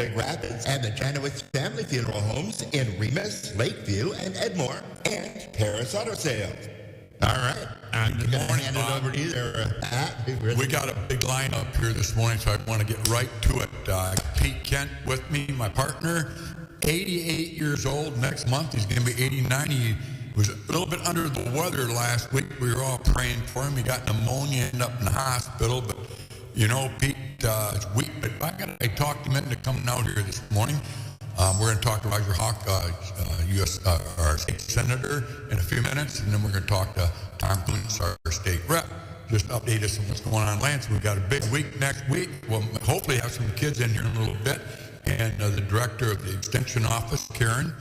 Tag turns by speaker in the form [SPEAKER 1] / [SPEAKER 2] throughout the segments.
[SPEAKER 1] Big Rapids, and the Janowitz Family Funeral Homes in Remus, Lakeview, and Edmore, and Paris Auto Sales. All right. I'm going to hand it over to you there, Pat.
[SPEAKER 2] We got a big lineup here this morning, so I want to get right to it. I got Pete Kent with me, my partner, 88 years old. Next month, he's going to be 89. He was a little bit under the weather last week. We were all praying for him. He got pneumonia, ended up in the hospital. But, you know, Pete is weak. But I talked him into coming out here this morning. We're going to talk to Roger Hauck, U.S. Our state senator, in a few minutes, and then we're going to talk to Tom Kunse, our state rep. Just update us on what's going on, Lance. We've got a big week next week. We'll hopefully have some kids in here in a little bit. And the director of the Extension office, Karen,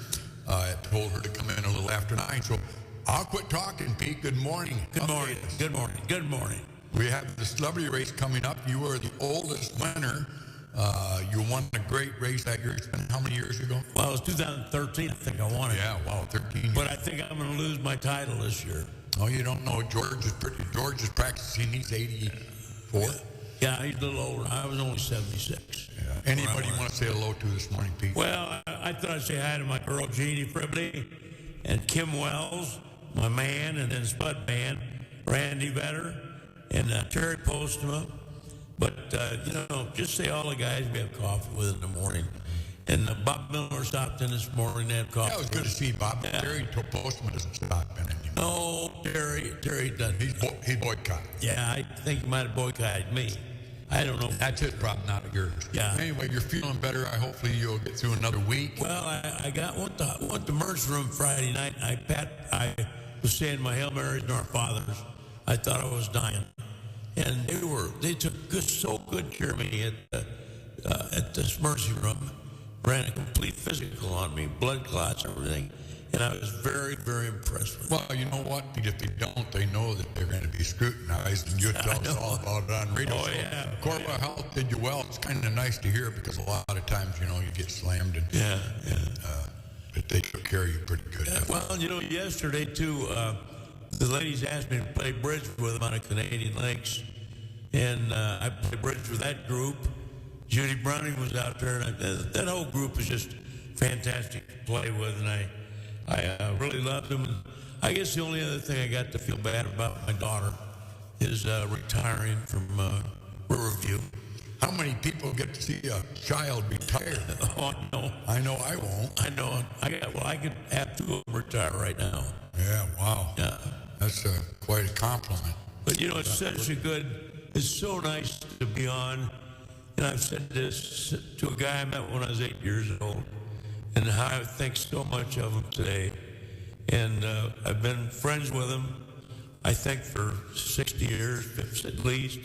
[SPEAKER 2] I told her to come in a little after 9. So I'll quit talking, Pete. Good morning.
[SPEAKER 3] Good morning. Good morning. Good morning.
[SPEAKER 2] We have the celebrity race coming up. You are the oldest winner. You won a great race that year. It's been how many years ago?
[SPEAKER 3] Well, it was 2013, I think I won it.
[SPEAKER 2] Yeah, wow, 13 years.
[SPEAKER 3] But I think I'm going to lose my title this year.
[SPEAKER 2] Oh, you don't know. George is practicing. He's 84.
[SPEAKER 3] Yeah, he's a little older. I was only 76.
[SPEAKER 2] Yeah. Anybody you want to say hello to this morning, Pete?
[SPEAKER 3] Well, I thought I'd say hi to my girl, Jeannie Fribley, and Kim Wells, my man, and then Spud Band, Randy Vetter, and Terry Postma. But, just say all the guys we have coffee with in the morning. And Bob Miller stopped in this morning to have coffee.
[SPEAKER 2] Yeah, it was good to see Bob. Yeah. Terry Postma doesn't stop in anymore.
[SPEAKER 3] No, Terry doesn't.
[SPEAKER 2] He boycotted.
[SPEAKER 3] Yeah, I think he might have boycotted me. I don't know.
[SPEAKER 2] That's his problem, not yours.
[SPEAKER 3] Yeah.
[SPEAKER 2] Anyway, you're feeling better. Hopefully you'll get through another week.
[SPEAKER 3] Well, I went to merch room Friday night. I was saying my Hail Marys and our fathers. I thought I was dying. And they took so good care of me at this mercy room. Ran a complete physical on me, blood clots, everything. And I was very, very impressed with it.
[SPEAKER 2] Well, you know what? If they don't, they know that they're going to be scrutinized, and you tell us all about it on radio.
[SPEAKER 3] Oh, yeah.
[SPEAKER 2] Corporate Health did you well. It's kind of nice to hear because a lot of times, you get slammed. But they took care of you pretty good.
[SPEAKER 3] Yeah, well, yesterday, too, the ladies asked me to play bridge with them on a Canadian Lakes. And I played bridge with that group. Judy Browning was out there, and that whole group is just fantastic to play with, and I really loved them. And I guess the only other thing I got to feel bad about my daughter is retiring from Riverview.
[SPEAKER 2] How many people get to see a child retire?
[SPEAKER 3] Oh, no.
[SPEAKER 2] I know I won't.
[SPEAKER 3] I know. I could have 2 of them retire right now.
[SPEAKER 2] Yeah, wow.
[SPEAKER 3] Yeah.
[SPEAKER 2] That's quite a compliment.
[SPEAKER 3] But, it's so nice to be on. And I've said this to a guy I met when I was 8 years old, and how I think so much of him today. And I've been friends with him, I think, for 60 years at least.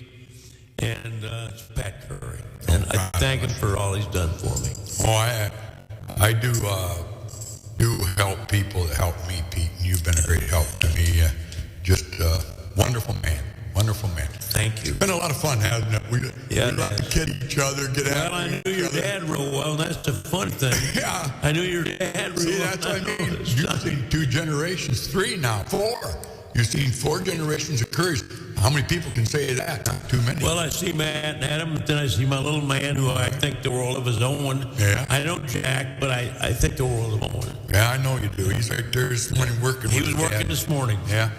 [SPEAKER 3] And it's Pat Currie. And I thank him for all he's done for me.
[SPEAKER 2] Oh, I do help people that help me, Pete, and you've been a great help to me. Just wonderful man. Wonderful man.
[SPEAKER 3] Thank you.
[SPEAKER 2] It's been a lot of fun, hasn't it? We love to kid each other, get
[SPEAKER 3] out. Well, I knew your dad real well, and that's the fun thing.
[SPEAKER 2] Yeah.
[SPEAKER 3] I knew your dad real well.
[SPEAKER 2] See, that's what I mean. You've seen 2 generations, 3 now, 4. You've seen 4 generations of Curries. How many people can say that? Not too many.
[SPEAKER 3] Well, I see Matt and Adam, and then I see my little man who I think the world of his own.
[SPEAKER 2] Yeah.
[SPEAKER 3] I know Jack, but I think the world of Owen.
[SPEAKER 2] Yeah, I know you do. He's right there this morning working.
[SPEAKER 3] He was working this morning.
[SPEAKER 2] Yeah.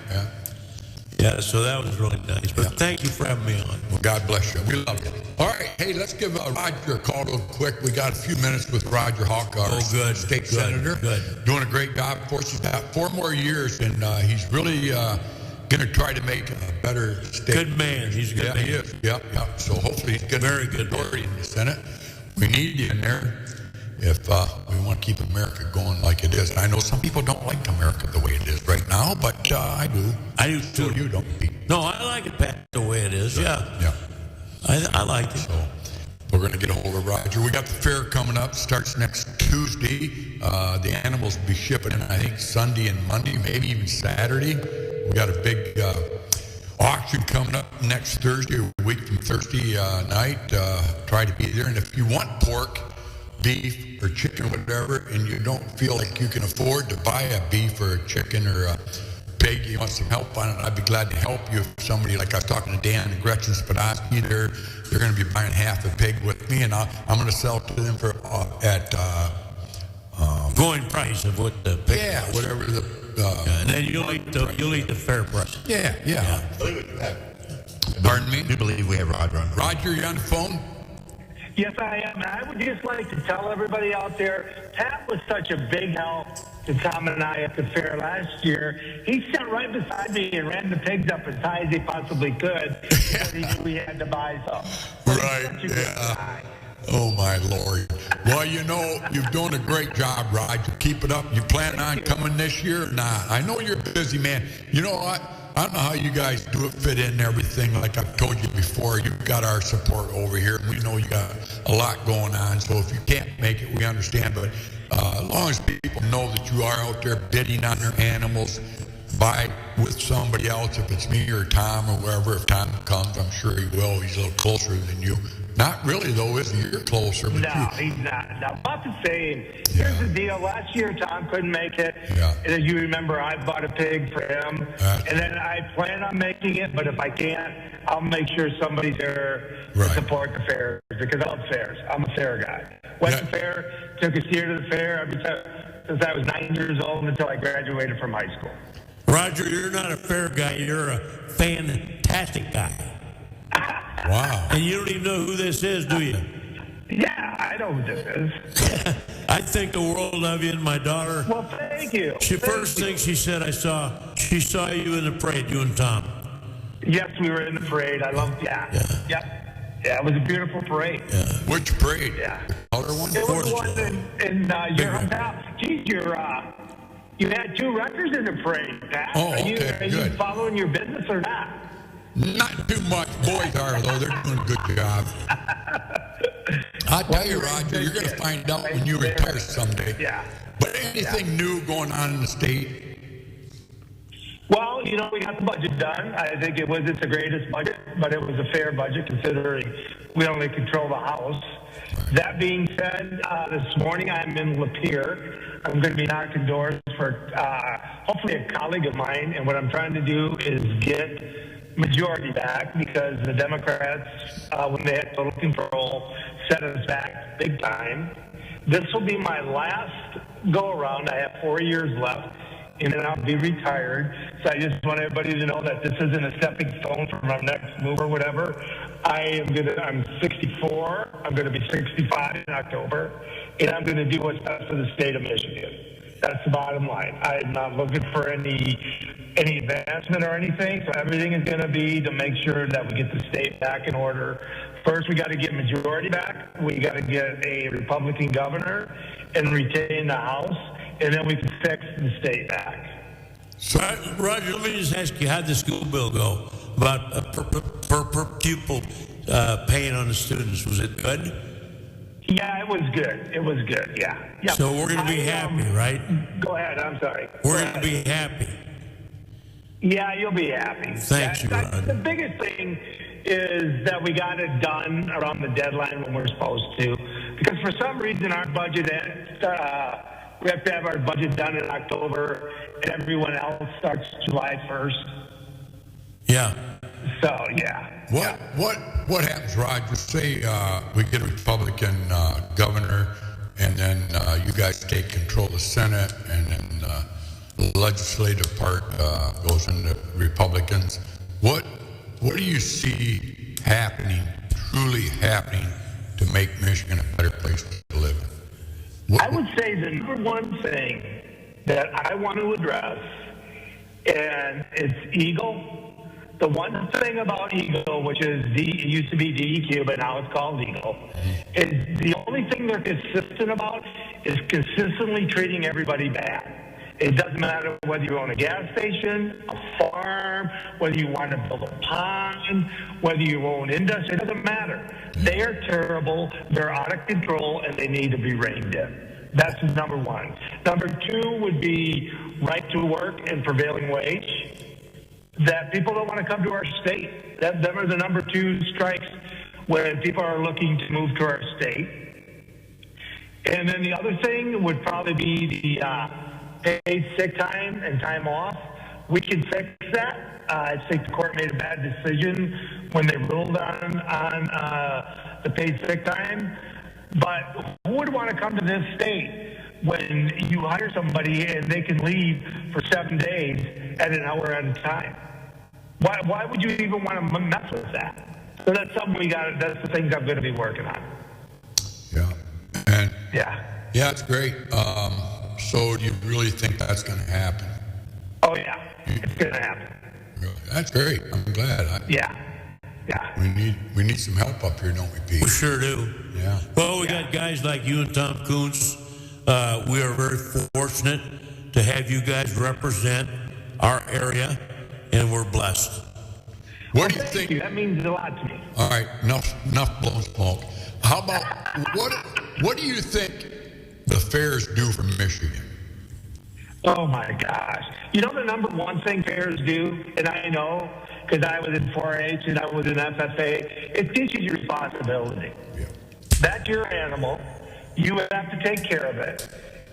[SPEAKER 3] Yeah, so that was really nice. But thank you for having me on.
[SPEAKER 2] Well, God bless you. We love you. All right. Hey, let's give Roger a call real quick. We got a few minutes with Roger Hauck, our state senator.
[SPEAKER 3] Good.
[SPEAKER 2] Doing a great job for us. He's got 4 more years, and he's really going to try to make a better state.
[SPEAKER 3] Good man. He's a good man.
[SPEAKER 2] He is. Yep. So hopefully he's getting
[SPEAKER 3] very good
[SPEAKER 2] majority in the Senate. We need you in there if we want to keep America going like it is. And I know some people don't like America the way it is right now, but I do.
[SPEAKER 3] I do too.
[SPEAKER 2] So you don't, Pete.
[SPEAKER 3] No, I like it, Pat, the way it is. Yeah. I like it.
[SPEAKER 2] So we're going to get a hold of Roger. We got the fair coming up. Starts next Tuesday. The animals will be shipping in, I think, Sunday and Monday, maybe even Saturday. We got a big auction coming up next Thursday, a week from Thursday night. Try to be there. And if you want pork, beef, or chicken, or whatever, and you don't feel like you can afford to buy a beef or a chicken or a pig, you want some help on it, I'd be glad to help you. If somebody, like I was talking to Dan and Gretchen Spadowski there, they're going to be buying half a pig with me, and I'm going to sell it to them for at
[SPEAKER 3] going price of what the pig was.
[SPEAKER 2] whatever the.
[SPEAKER 3] And then you'll eat the fair price.
[SPEAKER 2] Yeah. Pardon me?
[SPEAKER 1] I do believe we have Roger on.
[SPEAKER 2] Roger, you on the phone?
[SPEAKER 4] Yes, I am. And I would just like to tell everybody out there, Pat was such a big help to Tom and I at the fair last year. He sat right beside me and ran the pigs up as high as he possibly could because he knew we had to buy some.
[SPEAKER 2] Right, yeah. Oh, my Lord. Well, you're doing a great job, Roger. Keep it up. You plan on coming this year or not? I know you're a busy man. You know what? I don't know how you guys do it, fit in everything. Like I've told you before, you've got our support over here. We know you got a lot going on. So if you can't make it, we understand. But as long as people know that you are out there bidding on their animals, buy with somebody else, if it's me or Tom or wherever. If Tom comes, I'm sure he will. He's a little closer than you. Not really, though, is he? You're closer. But
[SPEAKER 4] no, he's not. No, about the same. Here's the deal. Last year, Tom couldn't make it.
[SPEAKER 2] Yeah.
[SPEAKER 4] And as you remember, I bought a pig for him. And then I plan on making it, but if I can't, I'll make sure somebody's there to support the fair because I love fairs. I'm a fair guy. Went to the fair, took a steer to the fair every time since I was 9 years old until I graduated from high school.
[SPEAKER 3] Roger, you're not a fair guy. You're a fantastic guy.
[SPEAKER 2] Wow.
[SPEAKER 3] And you don't even know who this is, do you?
[SPEAKER 4] Yeah, I know who this is.
[SPEAKER 3] I think the world of you and my daughter.
[SPEAKER 4] Well, thank you.
[SPEAKER 3] First thing she said, she saw you in the parade, you and Tom.
[SPEAKER 4] Yes, we were in the parade. I loved that. Yep. Yeah, it was a beautiful parade.
[SPEAKER 2] Yeah. Which parade?
[SPEAKER 4] Yeah.
[SPEAKER 2] Color one?
[SPEAKER 4] It was the one in your hometown. Geez, you had 2 records in the parade, Pat.
[SPEAKER 2] Oh, okay,
[SPEAKER 4] Are you following your business or not?
[SPEAKER 2] Not too much. Boys are, though. They're doing a good job. I'll tell you, Roger, you're going to find out when you retire someday.
[SPEAKER 4] Yeah.
[SPEAKER 2] But anything new going on in the state?
[SPEAKER 4] Well, we got the budget done. I think it's the greatest budget, but it was a fair budget considering we only control the House. That being said, this morning I'm in Lapeer. I'm going to be knocking doors for hopefully a colleague of mine, and what I'm trying to do is get majority back because the Democrats, when they had total control, set us back big time. This will be my last go-around. I have 4 years left, and then I'll be retired. So I just want everybody to know that this isn't a stepping stone for my next move or whatever. I'm 64. I'm going to be 65 in October, and I'm going to do what's best for the state of Michigan. That's the bottom line. I'm not looking for any advancement or anything, so everything is going to be to make sure that we get the state back in order. First, we got to get majority back. We got to get a Republican governor and retain the House, and then we can fix the state back.
[SPEAKER 3] So, Roger, let me just ask you, how'd the school bill go about per pupil paying on the students? Was it good?
[SPEAKER 4] Yeah, it was good. It was good, yeah. Yep.
[SPEAKER 3] So we're going to be happy, right?
[SPEAKER 4] Go ahead, I'm sorry.
[SPEAKER 3] We're going to be happy.
[SPEAKER 4] Yeah, you'll be happy.
[SPEAKER 3] Thanks, you, Roger.
[SPEAKER 4] The biggest thing is that we got it done around the deadline when we're supposed to. Because for some reason our budget, we have to have our budget done in October, and everyone else starts July 1st.
[SPEAKER 3] Yeah.
[SPEAKER 4] So, yeah.
[SPEAKER 2] What happens, Roger? Say we get a Republican governor, and then you guys take control of the Senate, and then the legislative part goes into Republicans. What do you see happening, truly happening, to make Michigan a better place to live in?
[SPEAKER 4] I would say the number one thing that I want to address, and it's Eagle. The one thing about Eagle, which is it used to be DEQ, but now it's called Eagle, is the only thing they're consistent about is consistently treating everybody bad. It doesn't matter whether you own a gas station, a farm, whether you want to build a pond, whether you own industry. It doesn't matter. They are terrible, they're out of control, and they need to be reined in. That's number one. Number two would be right to work and prevailing wage. That people don't want to come to our state. Them are the number two strikes when people are looking to move to our state. And then the other thing would probably be the paid sick time and time off. We can fix that. I think the court made a bad decision when they ruled on the paid sick time. But who would want to come to this state when you hire somebody and they can leave for 7 days at an hour at a time? Why would you even want to mess with that? So that's something that's the things I'm going to be working on.
[SPEAKER 2] Yeah. And
[SPEAKER 4] yeah,
[SPEAKER 2] it's great. So do you really think that's going to happen?
[SPEAKER 4] Oh, yeah. It's going to happen.
[SPEAKER 2] That's great. I'm glad.
[SPEAKER 4] Yeah.
[SPEAKER 2] We need some help up here, don't we, Pete?
[SPEAKER 3] We sure do.
[SPEAKER 2] Yeah.
[SPEAKER 3] Well, we got guys like you and Tom Kunse. We are very fortunate to have you guys represent our area, and we're blessed.
[SPEAKER 2] What do you think?
[SPEAKER 4] That means a lot to me.
[SPEAKER 2] All right, enough blowing smoke. How about what do you think the fairs do for Michigan?
[SPEAKER 4] Oh my gosh! You know the number one thing fairs do, and I know because I was in 4-H and I was in FFA. It teaches you responsibility.
[SPEAKER 2] Yeah.
[SPEAKER 4] That's your animal. You have to take care of it.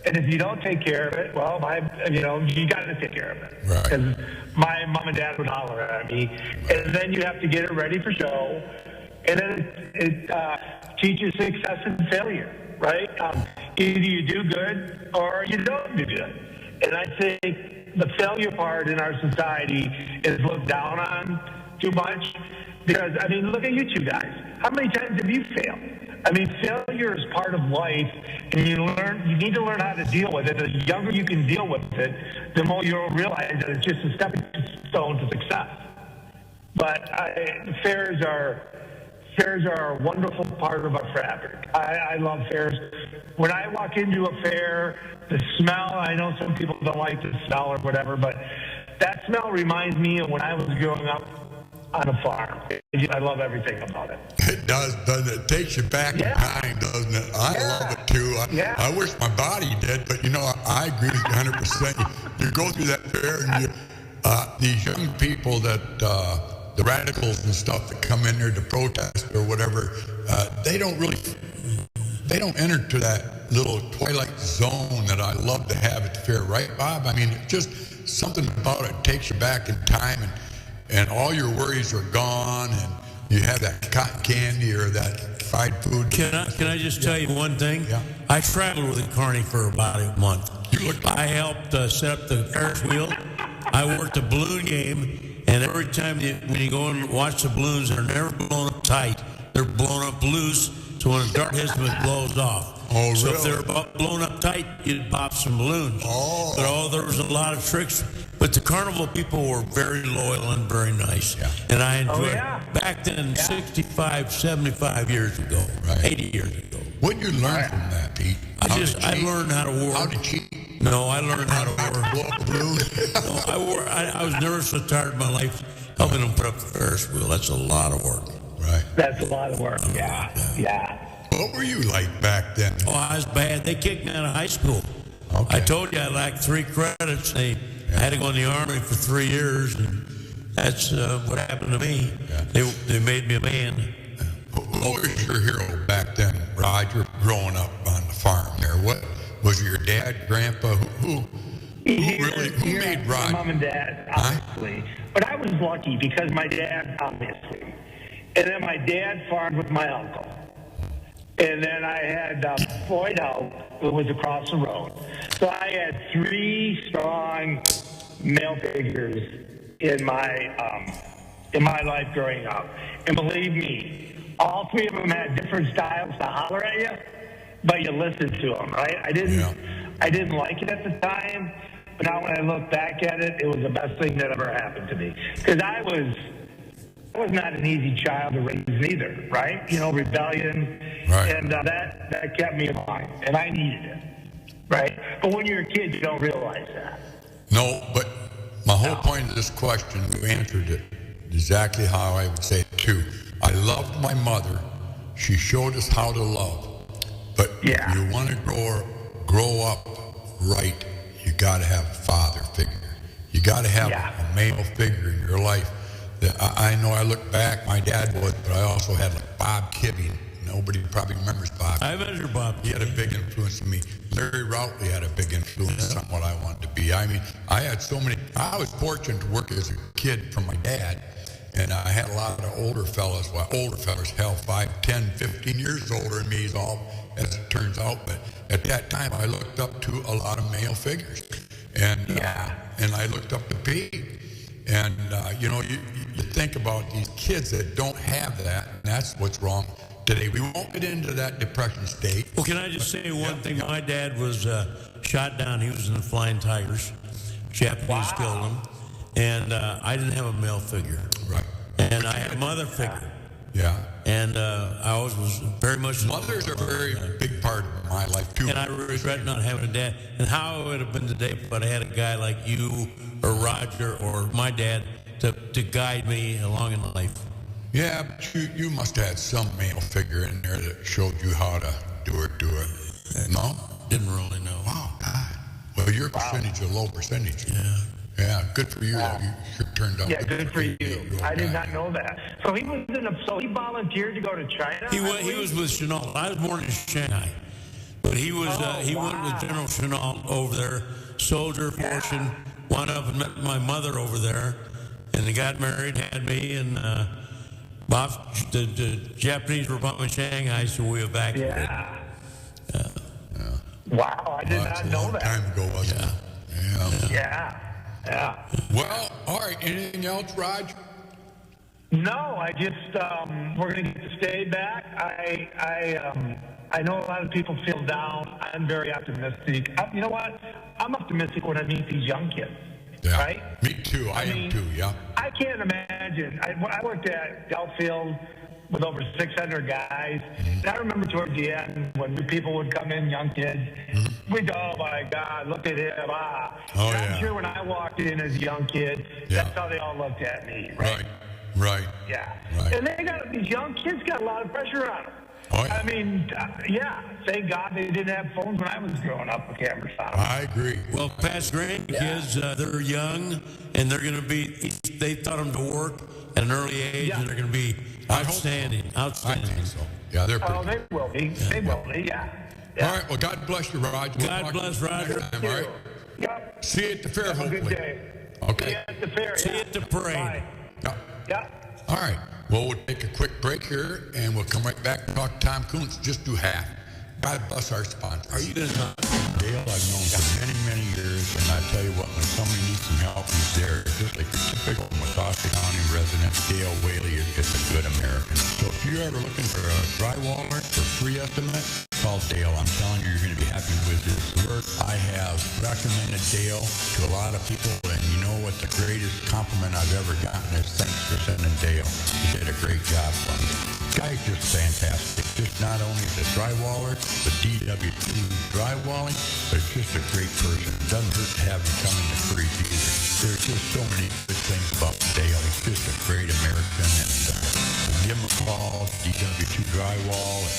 [SPEAKER 4] And if you don't take care of it, well, you got to take care of it.
[SPEAKER 2] Right.
[SPEAKER 4] Because my mom and dad would holler at me. And then you have to get it ready for show. And then it teaches success and failure, right? Either you do good or you don't do good. And I think the failure part in our society is looked down on too much. Because, look at you two guys. How many times have you failed? Failure is part of life, and you need to learn how to deal with it. The younger you can deal with it, the more you'll realize that it's just a stepping stone to success. But fairs are a wonderful part of our fabric. I love fairs. When I walk into a fair, the smell, I know some people don't like the smell or whatever, but that smell reminds me of when I was growing up on a farm. I love everything about it.
[SPEAKER 2] It does, doesn't it? It takes you back in time, doesn't it? I love it too. I wish my body did, but I agree with you 100%. You go through that fair and these young people that the radicals and stuff that come in there to protest or whatever, they don't enter to that little twilight zone that I love to have at the fair, right, Bob? It's just something about it takes you back in time, and all your worries are gone, and you have that cotton candy or that fried food.
[SPEAKER 3] Can I just tell you one thing?
[SPEAKER 2] Yeah.
[SPEAKER 3] I traveled with the Carney for about a month. I helped set up the Ferris wheel. I worked a balloon game, and every time when you go and watch the balloons, they're never blown up tight. They're blown up loose, so when a dart hits them, it blows off.
[SPEAKER 2] Oh,
[SPEAKER 3] so
[SPEAKER 2] really?
[SPEAKER 3] if they're blown up tight, you'd pop some balloons.
[SPEAKER 2] Oh.
[SPEAKER 3] But there was a lot of tricks. But the carnival people were very loyal and very nice.
[SPEAKER 2] Yeah.
[SPEAKER 3] And I enjoyed it. Back then, 65, 75 years ago, 80 years ago.
[SPEAKER 2] What did you learn from that, Pete?
[SPEAKER 3] I learned how to work.
[SPEAKER 2] How to cheat?
[SPEAKER 3] No, I learned how to work.
[SPEAKER 2] Blow up a balloon?
[SPEAKER 3] No, I was never so tired of my life helping them put up the Ferris wheel. That's a lot of work.
[SPEAKER 2] Right.
[SPEAKER 4] That's a lot of work. Yeah.
[SPEAKER 2] What were you like back then?
[SPEAKER 3] Oh, I was bad. They kicked me out of high school.
[SPEAKER 2] Okay.
[SPEAKER 3] I told you I lacked 3 credits. I had to go in the Army for 3 years, and that's what happened to me. Yeah. They made me a man.
[SPEAKER 2] Who was your hero back then, Roger, growing up on the farm there? What was your dad, grandpa? Who made Roger?
[SPEAKER 4] My mom and dad, obviously. But I was lucky because my dad, obviously. And then my dad farmed with my uncle. And then I had Floyd Hauck, who was across the road. So I had 3 strong male figures in my life growing up. And believe me, all 3 of them had different styles to holler at you, but you listened to them, right? I didn't like it at the time, but now when I look back at it, it was the best thing that ever happened to me. Because I was not an easy child to raise either, right? Rebellion.
[SPEAKER 2] Right.
[SPEAKER 4] And that kept me in line, and I needed it, right? But when you're a kid, you don't realize that.
[SPEAKER 2] No, but my whole point of this question, you answered it exactly how I would say it too. I loved my mother. She showed us how to love. But if you want to grow up right, you got to have a father figure. You got to have a male figure in your life. I know I look back, my dad was, but I also had Bob Kibbe. Nobody probably remembers Bob.
[SPEAKER 3] I remember Bob.
[SPEAKER 2] He had a big influence on me. Larry Routley had a big influence on what I wanted to be. I had so many. I was fortunate to work as a kid for my dad, And I had a lot of older fellas, hell, 5, 10, 15 years older than me, is all as it turns out. But at that time, I looked up to a lot of male figures. And I looked up to Pete. And, you think about these kids that don't have that, and that's what's wrong today. We won't get into that depression state.
[SPEAKER 3] Well, can I just say one thing? My dad was shot down. He was in the Flying Tigers. Japanese killed him. And I didn't have a male figure.
[SPEAKER 2] Right.
[SPEAKER 3] And I had a mother figure.
[SPEAKER 2] Yeah.
[SPEAKER 3] And I always was very much...
[SPEAKER 2] Mothers are a very big part of my life, too.
[SPEAKER 3] And I regret not having a dad. And how it would have been today if I had a guy like you or Roger or my dad to guide me along in life.
[SPEAKER 2] Yeah, but you must have had some male figure in there that showed you how to do it. No?
[SPEAKER 3] Didn't really know.
[SPEAKER 2] Wow, God. Well, your percentage is a low percentage.
[SPEAKER 3] Yeah.
[SPEAKER 2] Yeah, good for you. You turned out.
[SPEAKER 4] Yeah, good for you. I did not know that. So he was so he volunteered to go to China.
[SPEAKER 3] He was with Chenault. I was born in Shanghai, but he was he went with General Chenault over there. Soldier fortune. Wound up and met my mother over there, and they got married, had me, and the Japanese were bumping Shanghai, so we evacuated.
[SPEAKER 4] Yeah. Wow, I did not know that.
[SPEAKER 2] Time ago, wasn't it?
[SPEAKER 4] Yeah.
[SPEAKER 2] Well, all right. Anything else, Raj?
[SPEAKER 4] No, I just we're going to get to stay back. I know a lot of people feel down. I'm very optimistic. You know what? I'm optimistic when I meet these young kids.
[SPEAKER 2] Yeah.
[SPEAKER 4] Right?
[SPEAKER 2] Me too. I am too. Yeah.
[SPEAKER 4] I can't imagine. I worked at Delfield with over 600 guys. And I remember towards the end when people would come in, young kids, we'd go, oh my God, look at him. I'm sure when I walked in as a young kid, that's how they all looked at me.
[SPEAKER 2] Right.
[SPEAKER 4] Yeah.
[SPEAKER 2] Right.
[SPEAKER 4] And these young kids got a lot of pressure on them.
[SPEAKER 2] Oh, yeah.
[SPEAKER 4] I mean, thank God they didn't have phones when I was growing up with cameras on.
[SPEAKER 2] I agree.
[SPEAKER 3] Well, past grandkids, they're young, and they're going to be, they taught them to work at an early age, and they're going to be outstanding.
[SPEAKER 2] I think so. Yeah, they're pretty
[SPEAKER 4] they will be. They will be, yeah.
[SPEAKER 2] All right, well, God bless you, Raj.
[SPEAKER 3] God bless Roger.
[SPEAKER 2] All right.
[SPEAKER 4] Yep.
[SPEAKER 2] See you at the fair, hopefully.
[SPEAKER 4] Have a good day.
[SPEAKER 2] Okay.
[SPEAKER 4] See you at the fair.
[SPEAKER 3] See you at the parade.
[SPEAKER 4] Bye. Yeah.
[SPEAKER 2] All right. Well, we'll take a quick break here, and we'll come right back and talk to Tom Kunse. Just do half. God bless our sponsors.
[SPEAKER 3] Are you going to talk?
[SPEAKER 2] Dale, I've known for many, many years, and I tell you what, when somebody needs some help, he's there. Just like your typical Mecosta County resident, Dale Whaley is a good American. So if you're ever looking for a drywaller for free estimate, call Dale. I'm telling you, you're going to be happy with his work. I have recommended Dale to a lot of people, and you know what the greatest compliment I've ever gotten is thanks for sending Dale. He did a great job for me. Guy's just fantastic. Just not only the drywaller, the DW2 drywalling, but it's just a great person. It doesn't hurt to have him come into Curries either. There's just so many good things about Dale. He's just a great American. And give him a call, DW2 Drywall at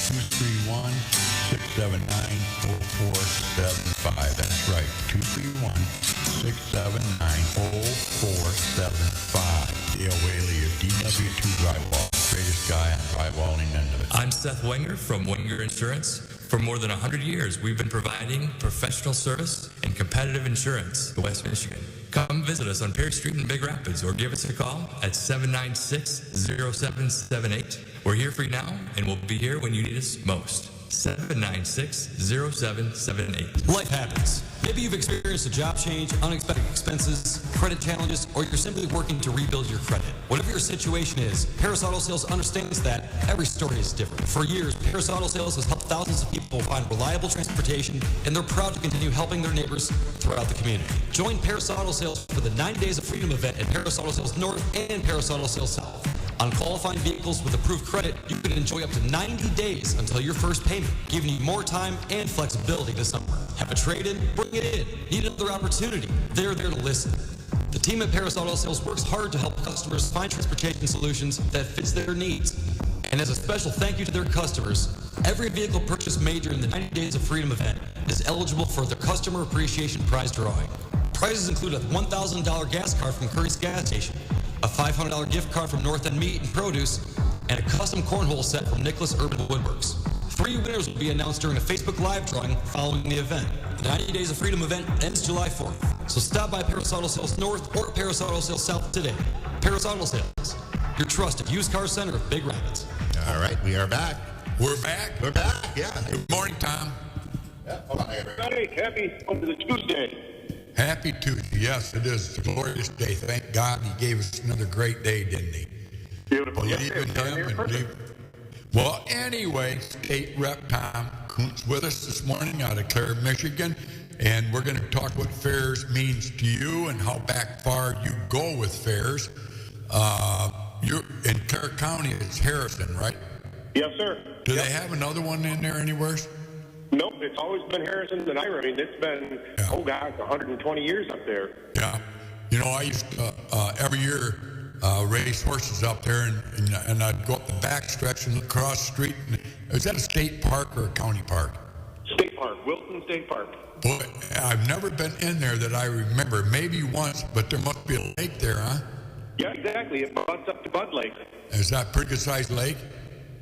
[SPEAKER 2] 231-679-0475. That's right, 231-679-0475. Dale Whaley of DW2 Drywall. Greatest guy on drywalling end of it.
[SPEAKER 5] I'm Seth Wenger from Wenger Insurance. For more than 100 years, we've been providing professional service and competitive insurance to West Michigan. Come visit us on Perry Street in Big Rapids or give us a call at 796-0778. We're here for you now, and we'll be here when you need us most. 796-0778.
[SPEAKER 6] Life happens. Maybe you've experienced a job change, unexpected expenses, credit challenges, or you're simply working to rebuild your credit. Whatever your situation is, Paris Auto Sales understands that every story is different. For years, Paris Auto Sales has helped thousands of people find reliable transportation, and they're proud to continue helping their neighbors throughout the community. Join Paris Auto Sales for the 90 Days of Freedom event at Paris Auto Sales North and Paris Auto Sales South. On qualifying vehicles with approved credit, you can enjoy up to 90 days until your first payment, giving you more time and flexibility this summer. Have a trade-in? Bring it in. Need another opportunity? They're there to listen. The team at Paris Auto Sales works hard to help customers find transportation solutions that fits their needs. And as a special thank you to their customers, every vehicle purchase made during the 90 Days of Freedom event is eligible for the Customer Appreciation Prize drawing. Prizes include a $1,000 gas card from Curry's gas station, a $500 gift card from North End Meat and Produce, and a custom cornhole set from Nicholas Urban Woodworks. 3 winners will be announced during a Facebook Live drawing following the event. The 90 Days of Freedom event ends July 4th. So stop by Paris Auto Sales North or Paris Auto Sales South today. Paris Auto Sales. your trusted used car center of Big Rapids.
[SPEAKER 1] All right, we are back.
[SPEAKER 2] We're back.
[SPEAKER 1] We're back, yeah.
[SPEAKER 2] Good morning, Tom.
[SPEAKER 1] Yeah, hold on.
[SPEAKER 7] Hey, happy Tuesday.
[SPEAKER 2] Happy Tuesday. Yes, it is. It's a glorious day. Thank God he gave us another great day, didn't he?
[SPEAKER 7] Beautiful.
[SPEAKER 2] Believe in him and believe. Well, anyway, State Rep Tom Kunse with us this morning out of Clare, Michigan, and we're going to talk what fairs means to you and how back far you go with fairs. You're in Clare County. It's Harrison, right?
[SPEAKER 7] Yes, sir.
[SPEAKER 2] Do they have another one in there anywhere?
[SPEAKER 7] Nope, it's always been Harrison and Ira. I mean, it's been, 120 years up there.
[SPEAKER 2] Yeah. You know, I used to, every year, race horses up there, and I'd go up the back stretch and across the street. Is that a state park or a county park?
[SPEAKER 7] State Park, Wilson State Park.
[SPEAKER 2] Boy, I've never been in there that I remember. Maybe once, but there must be a lake there, huh?
[SPEAKER 7] Yeah, exactly. It butts up to Bud Lake.
[SPEAKER 2] Is that a pretty good sized lake?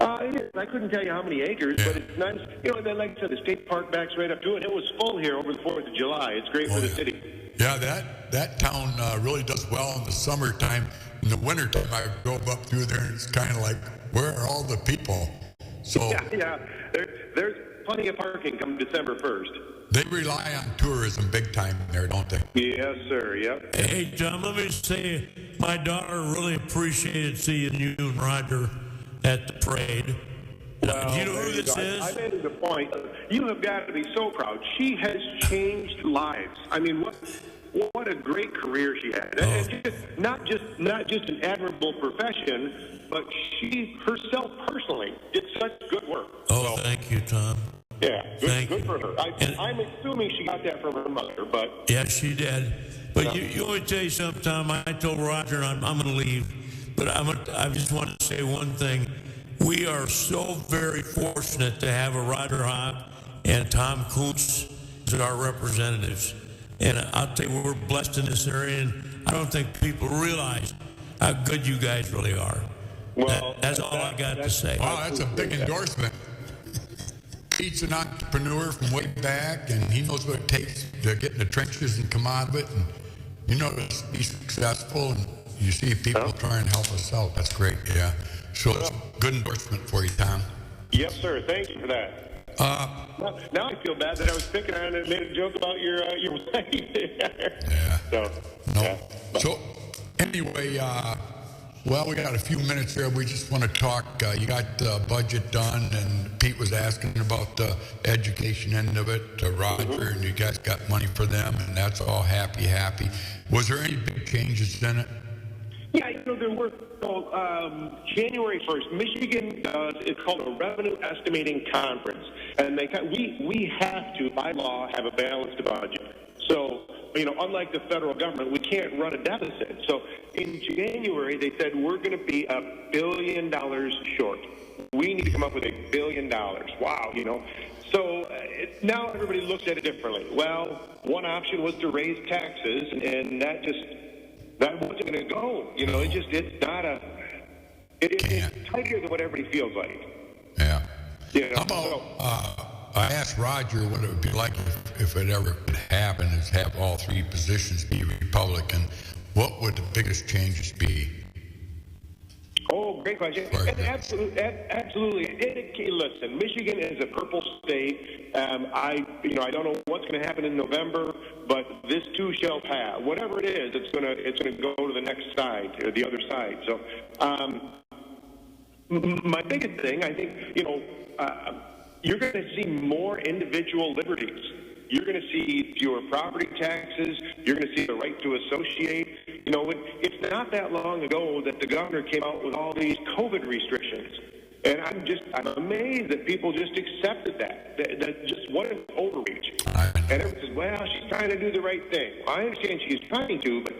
[SPEAKER 7] It is. I couldn't tell you how many acres, but it's nice. You know, and then, like I said, the state park backs right up to it. It was full here over the 4th of July. It's great for the city.
[SPEAKER 2] Yeah, that town really does well in the summertime. In the wintertime, I drove up through there, and it's kind of like, where are all the people? So
[SPEAKER 7] Yeah. There's plenty of parking come December 1st.
[SPEAKER 2] they rely on tourism big time there, don't they?
[SPEAKER 7] Yes, sir. Yep.
[SPEAKER 3] Hey, Tom, let me say my daughter really appreciated seeing you and Roger at the parade.
[SPEAKER 7] Well,
[SPEAKER 3] do you know who this is?
[SPEAKER 7] I made it a point. You have got to be so proud. She has changed lives. I mean, what a great career she had. And not just an admirable profession, but she herself personally did such good work.
[SPEAKER 3] Oh, thank you, Tom.
[SPEAKER 7] Yeah,
[SPEAKER 3] Thank
[SPEAKER 7] good
[SPEAKER 3] you.
[SPEAKER 7] for her. I'm assuming she got that from her mother, but
[SPEAKER 3] Yeah, she did. But you want me to tell you something, Tom? I told Roger I'm going to leave, but I just want to say one thing. We are so very fortunate to have a Roger Hauck and Tom Kunse as our representatives. And I'll tell you, we're blessed in this area, and I don't think people realize how good you guys really are.
[SPEAKER 7] well,
[SPEAKER 3] That's all I got to say.
[SPEAKER 2] Wow, that's a big endorsement. Pete's an entrepreneur from way back, and he knows what it takes to get in the trenches and come out of it. And you know, to be successful, and you see people try and help us out. That's great, yeah. So it's a good endorsement for you, Tom.
[SPEAKER 7] yes, sir. Thank you for that. Now I feel bad that I was picking on it and made a joke about your wife.
[SPEAKER 2] Yeah.
[SPEAKER 7] So,
[SPEAKER 2] No.
[SPEAKER 7] yeah.
[SPEAKER 2] So anyway, well, we got a few minutes here. We just want to talk. You got the budget done, and Pete was asking about the education end of it to Roger, and you guys got money for them, and that's all happy. Was there any big changes in it?
[SPEAKER 7] Yeah, there were. So, January 1st, Michigan does, it's called a revenue estimating conference. And we have to, by law, have a balanced budget. So, unlike the federal government, we can't run a deficit. So, in January, they said we're going to be $1 billion short. We need to come up with $1 billion. Wow, So now everybody looks at it differently. Well, one option was to raise taxes, and that wasn't going to go. It's tighter than what everybody feels like.
[SPEAKER 2] Yeah. How about, I asked Roger what it would be like if it ever could happen, is have all three positions be Republican. What would the biggest changes be?
[SPEAKER 7] Oh, great question. And absolutely. Listen, Michigan is a purple state. I don't know what's going to happen in November, but this too shall pass. Whatever it is, it's going to go to the next side, or the other side. So, my biggest thing, I think, you're going to see more individual liberties. You're going to see fewer property taxes. You're going to see the right to associate. It's not that long ago that the governor came out with all these COVID restrictions. And I'm amazed that people just accepted that. That just what an overreach. And everyone says, well, she's trying to do the right thing. Well, I understand she's trying to, but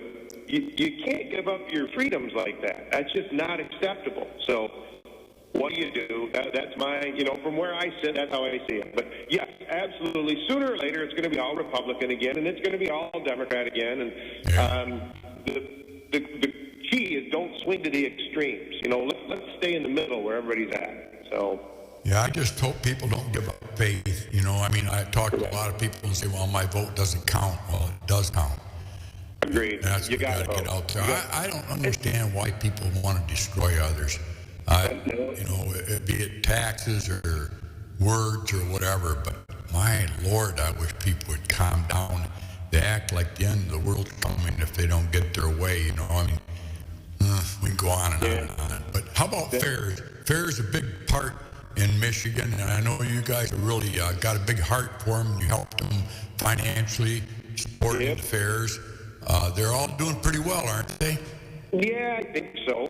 [SPEAKER 7] you can't give up your freedoms like that. That's just not acceptable. So what do you do? That's my, from where I sit, that's how I see it. But yes, absolutely. Sooner or later, it's going to be all Republican again, and it's going to be all Democrat again. And the key is don't swing to the extremes. Let's stay in the middle where everybody's at. So.
[SPEAKER 2] Yeah, I just hope people don't give up faith. I talk to a lot of people and say, well, my vote doesn't count. Well, it does count.
[SPEAKER 7] Agreed.
[SPEAKER 2] That's
[SPEAKER 7] you got to
[SPEAKER 2] get out there. I don't understand why people want to destroy others. Be it taxes or words or whatever, but my Lord, I wish people would calm down. They act like the end of the world's coming if they don't get their way, we can go on and on and on. But how about fairs? Fairs is a big part in Michigan, and I know you guys have really got a big heart for them. You helped them financially, supporting the fairs. They're all doing pretty well, aren't they?
[SPEAKER 7] Yeah, I think so.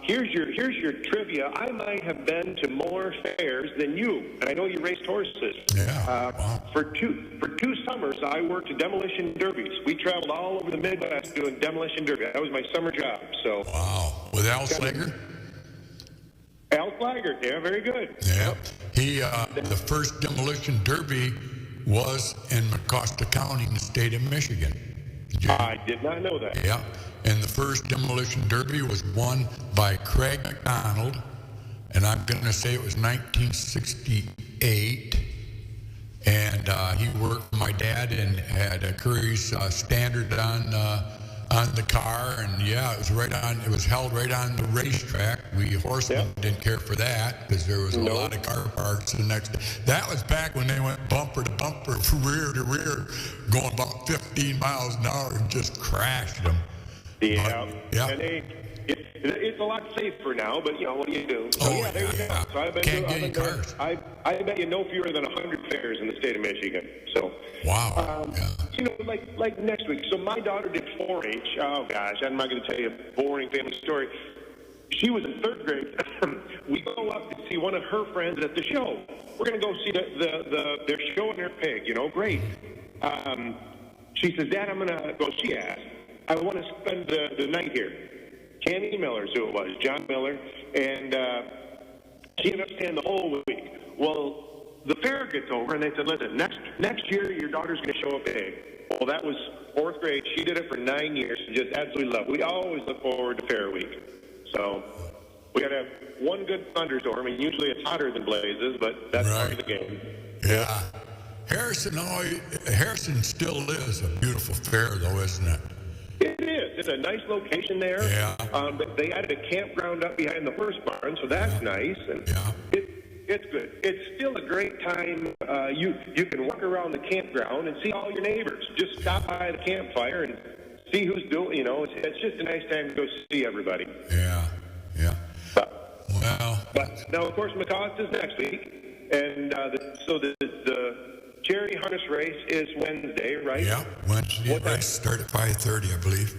[SPEAKER 7] Here's your trivia. I might have been to more fairs than you, and I know you raced horses.
[SPEAKER 2] Yeah. Wow.
[SPEAKER 7] For two summers, I worked demolition derbies. We traveled all over the Midwest doing demolition derby. That was my summer job. So.
[SPEAKER 2] Wow. With Al Slager?
[SPEAKER 7] Al Slager. Yeah, very good.
[SPEAKER 2] Yeah. He the first demolition derby was in Mecosta County in the state of Michigan.
[SPEAKER 7] I did not know that.
[SPEAKER 2] Yeah. And the first demolition derby was won by Craig McDonald, and I'm going to say it was 1968. And he worked for my dad and had a Curries standard on the car, and it was held right on the racetrack. We horsemen didn't care for that because there was a lot of car parks the next day. That was back when they went bumper to bumper, rear to rear, going about 15 miles an hour and just crashed them.
[SPEAKER 7] Yeah. And it's a lot safer now, but what do you do? So, there you go. So I've been
[SPEAKER 2] Can't get any cars.
[SPEAKER 7] I bet you no fewer than 100 fairs in the state of Michigan. So
[SPEAKER 2] wow.
[SPEAKER 7] Like next week. So my daughter did 4-H. Oh gosh, I'm not going to tell you a boring family story. She was in 3rd grade. We go up to see one of her friends at the show. We're going to go see they're showing their pig. Great. She says, Dad, I'm going to go. She asked, I want to spend the night here. Candy Miller's who it was, John Miller, and she ended up staying the whole week. Well, the fair gets over, and they said, listen, next year your daughter's going to show a pig. Well, that was 4th grade. She did it for 9 years. She just absolutely loved it. We always look forward to Fair Week. So we got to have one good thunderstorm, and usually it's hotter than blazes, but that's part of the game.
[SPEAKER 2] Yeah. Harrison still is a beautiful fair, though, isn't it?
[SPEAKER 7] It is. It's a nice location there.
[SPEAKER 2] Yeah.
[SPEAKER 7] They added a campground up behind the horse barn, so that's nice. And it's good. It's still a great time. You can walk around the campground and see all your neighbors. Just stop by the campfire and see who's doing. It's just a nice time to go see everybody.
[SPEAKER 2] Yeah.
[SPEAKER 7] But now, of course, Mecosta's next week, and the charity harness race is Wednesday, right?
[SPEAKER 2] Yeah, Wednesday. What race start at 5:30, I believe.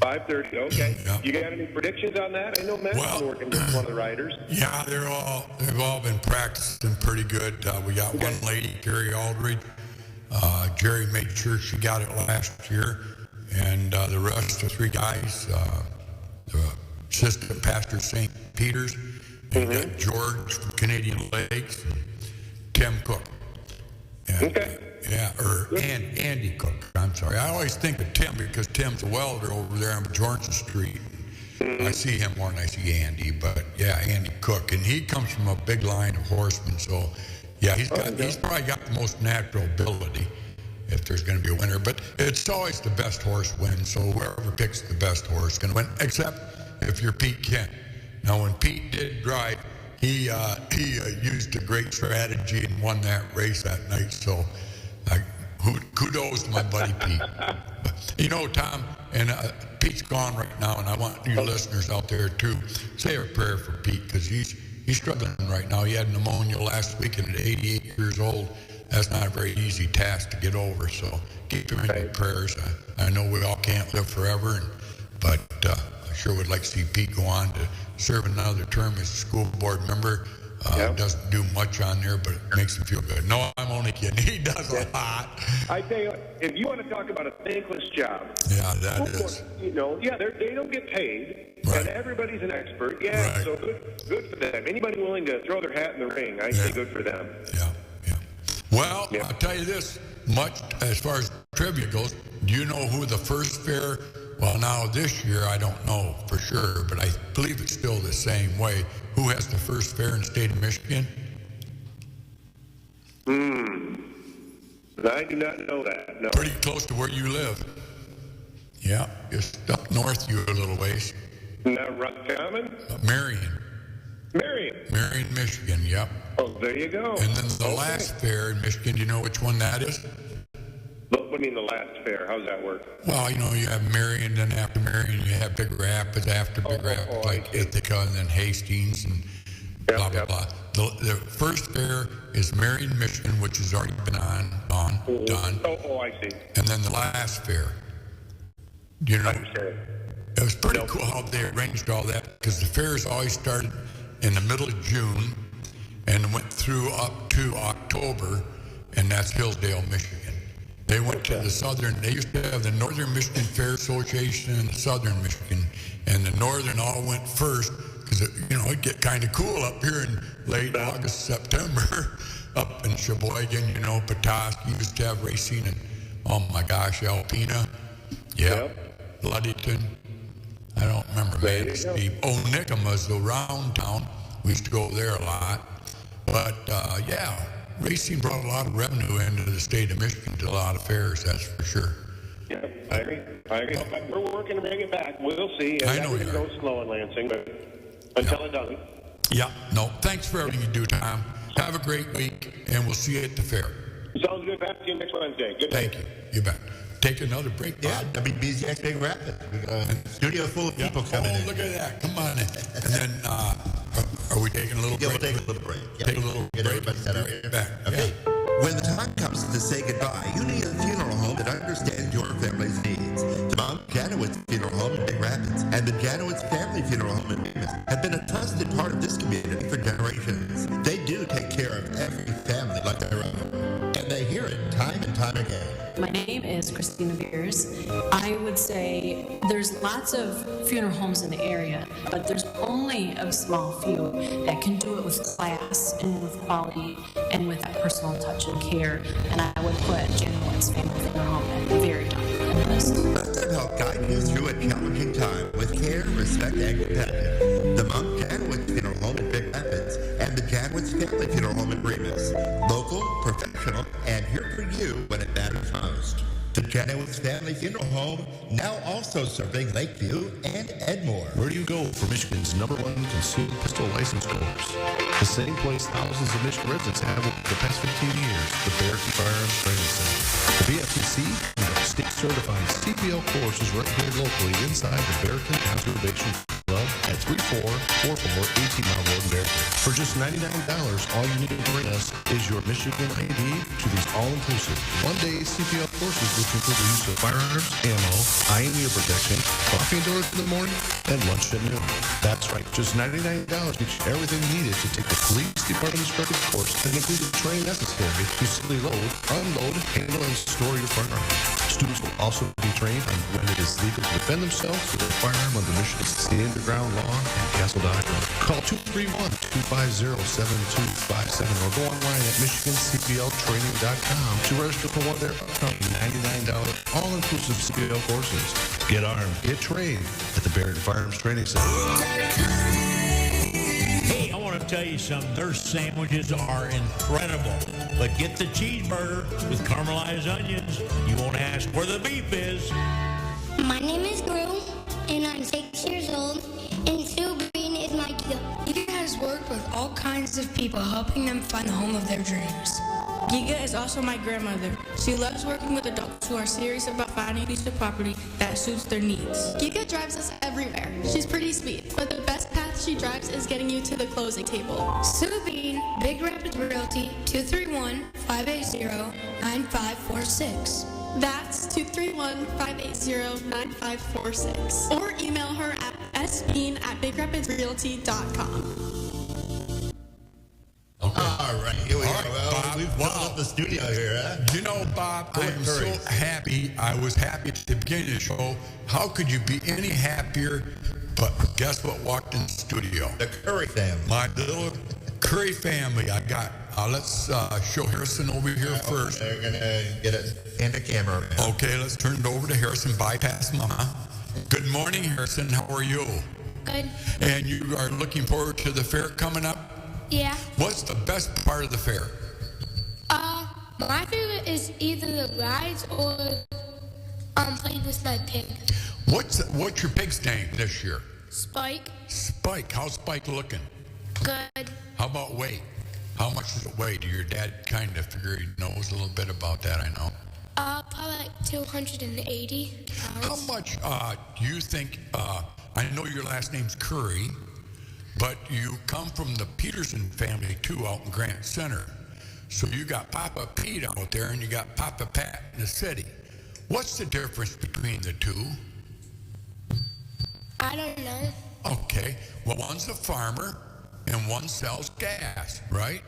[SPEAKER 7] 5:30. Okay. Yeah. You got any predictions on that? I know Matt's been working with one of the riders.
[SPEAKER 2] Yeah, they've all been practicing pretty good. We got one lady, Gary Aldridge. Jerry made sure she got it last year, and the rest of 3 guys, the assistant pastor St. Peter's, and got George from Canadian Lakes, and Tim Cook. And, Andy Cook. I'm sorry. I always think of Tim because Tim's a welder over there on Georgia Street. I see him more than I see Andy, but Andy Cook, and he comes from a big line of horsemen. So, he's probably got the most natural ability if there's going to be a winner. But it's always the best horse wins. So whoever picks the best horse is going to win, except if you're Pete Kent. Now, when Pete did drive, he used a great strategy and won that race that night. So, kudos to my buddy Pete. Tom, and Pete's gone right now, and I want you listeners out there to say a prayer for Pete because he's struggling right now. He had pneumonia last week, and at 88 years old, that's not a very easy task to get over. So keep him in your prayers. I know we all can't live forever, but I sure would like to see Pete go on to serve another term as a school board member. Doesn't do much on there, but it makes him feel good. No, I'm only kidding. He does a lot.
[SPEAKER 7] I tell you what, if you want to talk about a thankless job.
[SPEAKER 2] Yeah, that is.
[SPEAKER 7] They don't get paid, and everybody's an expert. So good for them. Anybody willing to throw their hat in the ring, I say good for them.
[SPEAKER 2] Yeah. Well, I'll tell you this much as far as trivia goes. Do you know who the first fair? Well, now this year I don't know for sure, but I believe it's still the same way. Who has the first fair in the state of Michigan?
[SPEAKER 7] I do not know that. No.
[SPEAKER 2] Pretty close to where you live. Yeah, just up north you a little ways.
[SPEAKER 7] Not Roscommon?
[SPEAKER 2] Marion, Michigan, yep.
[SPEAKER 7] Oh, there you go.
[SPEAKER 2] And then the last fair in Michigan, do you know which one that is?
[SPEAKER 7] What do you mean the last fair? How's that work?
[SPEAKER 2] Well, you have Marion, then after Marion, you have Big Rapids, after Big Rapids, like Ithaca, and then Hastings, and blah, blah, blah. The first fair is Marion, Michigan, which has already been done.
[SPEAKER 7] Oh, I see.
[SPEAKER 2] And then the last fair. It was pretty cool how they arranged all that, because the fairs always started in the middle of June and went through up to October, and that's Hillsdale, Michigan. They went to they used to have the Northern Michigan Fair Association and the Southern Michigan, and the Northern all went first, because it'd get kind of cool up here in late August, September, up in Sheboygan, Petoskey used to have racing, and oh my gosh, Alpena, Ludington, I don't remember, man. Onickama's the round town, we used to go there a lot, but racing brought a lot of revenue into the state of Michigan to a lot of fairs, that's for sure.
[SPEAKER 7] Yeah, I agree. We're working to bring it back. We'll see.
[SPEAKER 2] I know you are.
[SPEAKER 7] Go slow in Lansing, but until it doesn't.
[SPEAKER 2] Yeah, no, thanks for everything you do, Tom. Have a great week, and we'll see you at the fair.
[SPEAKER 7] Sounds good. Back to you next Wednesday. Good
[SPEAKER 2] Thank you. You bet. Take another break, Bob.
[SPEAKER 1] Yeah, WBZX Big Rapids. We got a studio full of people coming in.
[SPEAKER 2] Oh, look at that. Come on in. And then, are we taking a little break?
[SPEAKER 1] We'll take a little break. Yeah.
[SPEAKER 2] Take a little
[SPEAKER 1] Get
[SPEAKER 2] break.
[SPEAKER 1] everybody set up here.
[SPEAKER 2] Back.
[SPEAKER 1] Okay.
[SPEAKER 2] Yeah.
[SPEAKER 1] When the time comes to say goodbye, you need a funeral home that understands your family's needs. The Mount Janowitz Funeral Home in Big Rapids and the Janowitz Family Funeral Home in Remus have been a trusted part of this community for generations. They do take care of every family like their own, and they hear it time and time again.
[SPEAKER 8] My name is Christina Beers. I would say there's lots of funeral homes in the area, but there's only a small few that can do it with class and with quality and with that personal touch and care. And I would put Janowitz Family Funeral Home at the very top of the list.
[SPEAKER 1] Let them help guide you through a challenging time with care, respect, and compassion. The Mount Janowitz Funeral Home in Big Rapids and the Janowitz Family Funeral Home in Remus. Local, professional, and here for you when it matters most. The Janowitz Family Funeral Home, now also serving Lakeview and Edmore.
[SPEAKER 9] Where do you go for Michigan's #1 concealed pistol license course? The same place thousands of Michigan residents have over the past 15 years, the Barricade Firearms Training Center. The BFTC conducts state-certified CPL courses right here locally inside the Barricade Conservation Club at 3444 18-mile road in Barricade. For just $99, all you need to bring us is your Michigan ID to these all-inclusive one-day CPL courses, which include the use of firearms, ammo, eye and ear protection, coffee and donuts in the morning, and lunch at noon. That's right, just $99 gets you everything needed to take the police department-instructed course that includes the training necessary to safely load, unload, handle, and store your firearm. Students will also be trained on when it is legal to defend themselves with their firearm under Michigan's underground law and Castle Doctrine. Call 231-250-7257 or go online at michigancpltraining.com to register for one of their upcoming $99 all-inclusive CPL courses. Get armed, get trained at the Barrett Firearms Training Center.
[SPEAKER 3] Hey, I want to tell you something. Their sandwiches are incredible. But get the cheeseburger with caramelized onions. You won't ask where the beef is.
[SPEAKER 10] My name is Gru, and I'm 6 years old, and Sue Bean is my deal.
[SPEAKER 11] Giga has worked with all kinds of people, helping them find the home of their dreams. Giga is also my grandmother. She loves working with adults who are serious about finding a piece of property that suits their needs.
[SPEAKER 12] Giga drives us everywhere. She's pretty sweet, but the best path she drives is getting you to the closing table.
[SPEAKER 11] Sue Bean, Big Rapids Realty, 231-580-9546.
[SPEAKER 12] That's 231-580-9546. Or email her at sbean@bigrapidsrealty.com.
[SPEAKER 2] Okay.
[SPEAKER 1] All right, here we go. Well,
[SPEAKER 2] Bob,
[SPEAKER 1] we've filled up the studio here, huh?
[SPEAKER 2] You know, Bob, I am so happy. I was happy at the beginning of the show. How could you be any happier? But guess what walked in the studio?
[SPEAKER 1] The Curry family.
[SPEAKER 2] My little Curry family. I got, let's show Harrison over here first.
[SPEAKER 1] They're going to get it in the camera.
[SPEAKER 2] Okay, let's turn it over to Harrison. Bypass Mama. Good morning, Harrison. How are you?
[SPEAKER 10] Good.
[SPEAKER 2] And you are looking forward to the fair coming up?
[SPEAKER 10] Yeah.
[SPEAKER 2] What's the best part of the fair?
[SPEAKER 10] My favorite is either the rides or Playing with my pig.
[SPEAKER 2] What's your pig's name this year?
[SPEAKER 10] Spike.
[SPEAKER 2] Spike. How's Spike looking?
[SPEAKER 10] Good.
[SPEAKER 2] How about weight? How much does it weigh? Do your dad kind of figure he knows a little bit about that? I know.
[SPEAKER 10] Probably like 280 pounds.
[SPEAKER 2] How much do you think? I know your last name's Currie, but you come from the Peterson family too, out in Grant Center. So you got Papa Pete out there, and you got Papa Pat in the city. What's the difference between the two?
[SPEAKER 10] I don't know.
[SPEAKER 2] Okay. Well, one's a farmer, and one sells gas, right?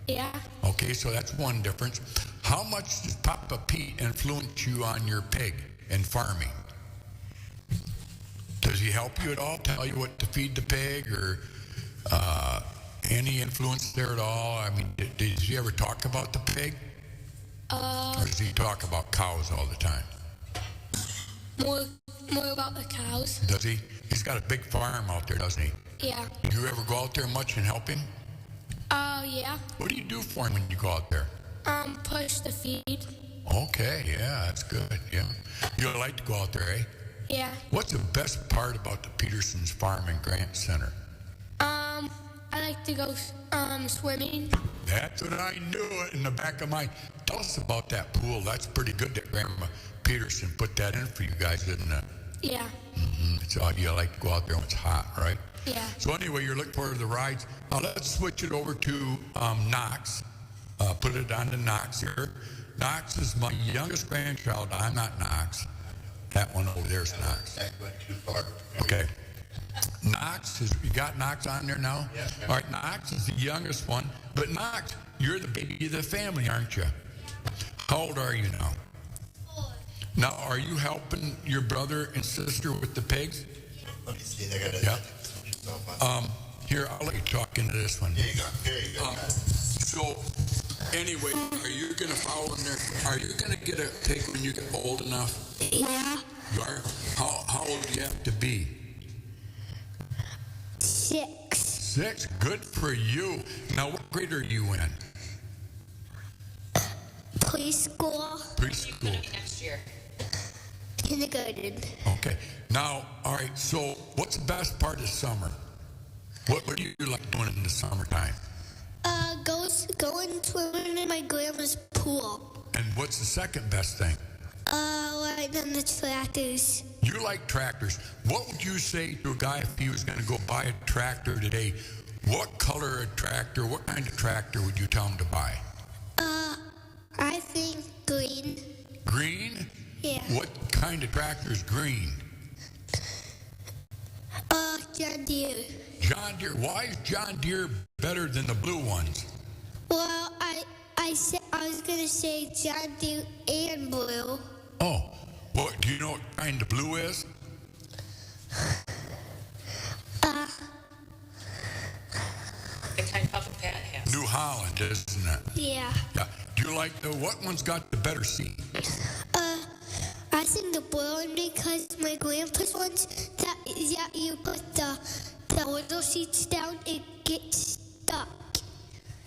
[SPEAKER 10] Yeah.
[SPEAKER 2] Okay, so that's one difference. How much does Papa Pete influence you on your pig and farming? Does he help you at all? Tell you what to feed the pig, or any influence there at all? I mean, did he ever talk about the pig? Or does he talk about cows all the time?
[SPEAKER 10] More about the cows.
[SPEAKER 2] Does he? He's got a big farm out there, doesn't he?
[SPEAKER 10] Yeah.
[SPEAKER 2] Do you ever go out there much and help him?
[SPEAKER 10] Yeah.
[SPEAKER 2] What do you do for him when you go out there?
[SPEAKER 10] Push the feed.
[SPEAKER 2] Okay, yeah, that's good, yeah. You like to go out there, eh?
[SPEAKER 10] Yeah.
[SPEAKER 2] What's the best part about the Petersons farm in Grant Center?
[SPEAKER 10] I like to go swimming.
[SPEAKER 2] That's what I knew in the back of my... Tell us about that pool. That's pretty good that Grandma Peterson put that in for you guys, isn't it?
[SPEAKER 10] Yeah.
[SPEAKER 2] Mm-hmm. It's odd you like to go out there when it's hot, right?
[SPEAKER 10] Yeah.
[SPEAKER 2] So anyway, you're looking forward to the rides. Let's switch it over to Knox. Put it on to Knox here. Knox is my youngest grandchild. I'm not Knox. That one over there's Knox.
[SPEAKER 1] That went too far.
[SPEAKER 2] Okay. Knox is, you got Knox on there now?
[SPEAKER 1] Yes.
[SPEAKER 2] All right, Knox is the youngest one. But Knox, you're the baby of the family, aren't you? How old are you now?
[SPEAKER 10] 4.
[SPEAKER 2] Now, are you helping your brother and sister with the pigs?
[SPEAKER 1] Let me see. They got
[SPEAKER 2] Yeah. Here, I'll let you talk into this one.
[SPEAKER 1] There you go. There you go.
[SPEAKER 2] So, anyway, are you going to follow in there? Are you going to get a pig when you get old enough?
[SPEAKER 10] Yeah.
[SPEAKER 2] You are? How old do you have to be?
[SPEAKER 10] 6.
[SPEAKER 2] 6? Good for you. Now, what grade are you in?
[SPEAKER 10] Preschool.
[SPEAKER 2] Preschool.
[SPEAKER 13] Next year.
[SPEAKER 10] Kindergarten.
[SPEAKER 2] Okay. Now, all right, so what's the best part of summer? What do you like doing in the summertime?
[SPEAKER 10] Going swimming in my grandma's pool.
[SPEAKER 2] And what's the second best thing?
[SPEAKER 10] Riding on the tractors.
[SPEAKER 2] You like tractors. What would you say to a guy if he was going to go buy a tractor today? What color of tractor, what kind of tractor would you tell him to buy?
[SPEAKER 10] I think green.
[SPEAKER 2] Green?
[SPEAKER 10] Yeah.
[SPEAKER 2] What kind of tractor is green?
[SPEAKER 10] John Deere.
[SPEAKER 2] John Deere. Why is John Deere better than the blue ones?
[SPEAKER 10] Well, I was gonna say John Deere and blue.
[SPEAKER 2] Oh, well, do you know what kind of blue is?
[SPEAKER 13] The kind Papa Pat has.
[SPEAKER 2] New Holland, isn't it?
[SPEAKER 10] Yeah.
[SPEAKER 2] Yeah. Do you like what one's got the better seat?
[SPEAKER 10] I think the blue one because my grandpa's ones that you put the little seats down, it gets stuck.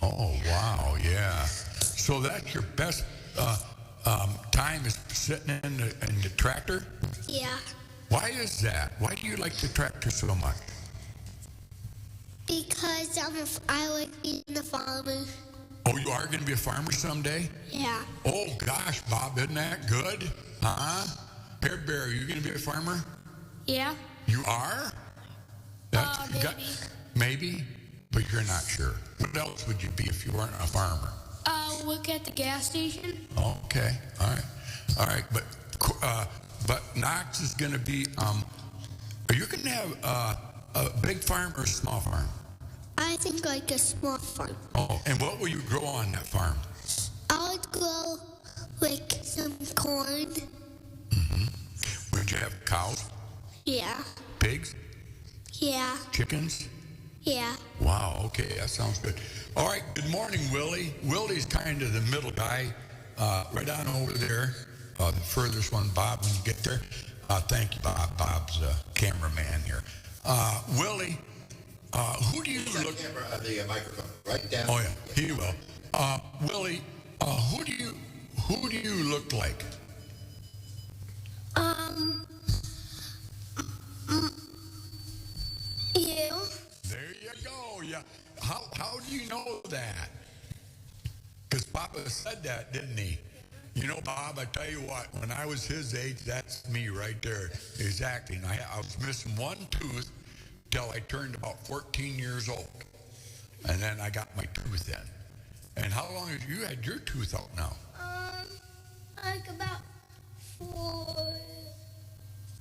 [SPEAKER 2] Oh, wow, yeah. So that's your best time is sitting in the tractor?
[SPEAKER 10] Yeah.
[SPEAKER 2] Why is that? Why do you like the tractor so much?
[SPEAKER 10] Because I like being a farmer.
[SPEAKER 2] Oh, you are going to be a farmer someday?
[SPEAKER 10] Yeah.
[SPEAKER 2] Oh, gosh, Bob, isn't that good? Huh? Bear, are you going to be a farmer?
[SPEAKER 10] Yeah.
[SPEAKER 2] You are?
[SPEAKER 10] Maybe.
[SPEAKER 2] Maybe? But you're not sure. What else would you be if you weren't a farmer?
[SPEAKER 10] Work at the gas station.
[SPEAKER 2] Okay. All right. But Knox is going to be, are you going to have a big farm or a small farm?
[SPEAKER 10] I think like a small farm.
[SPEAKER 2] Oh, and what will you grow on that farm?
[SPEAKER 10] I would grow like some corn.
[SPEAKER 2] Mm-hmm. Would you have cows?
[SPEAKER 10] Yeah.
[SPEAKER 2] Pigs?
[SPEAKER 10] Yeah.
[SPEAKER 2] Chickens?
[SPEAKER 10] Yeah.
[SPEAKER 2] Wow, okay, that sounds good. All right, good morning, Willie. Willie's kind of the middle guy, right on over there, the furthest one, Bob, when you get there. Thank you, Bob. Bob's the cameraman here. Willie, who do you look...
[SPEAKER 1] The microphone, right down.
[SPEAKER 2] Oh, yeah, he will. Willie, who do you look like? How do you know that? Because Papa said that, didn't he? You know, Bob, I tell you what, when I was his age, that's me right there. Exactly. And I was missing one tooth till I turned about 14 years old. And then I got my tooth in. And how long have you had your tooth out now?
[SPEAKER 10] Like about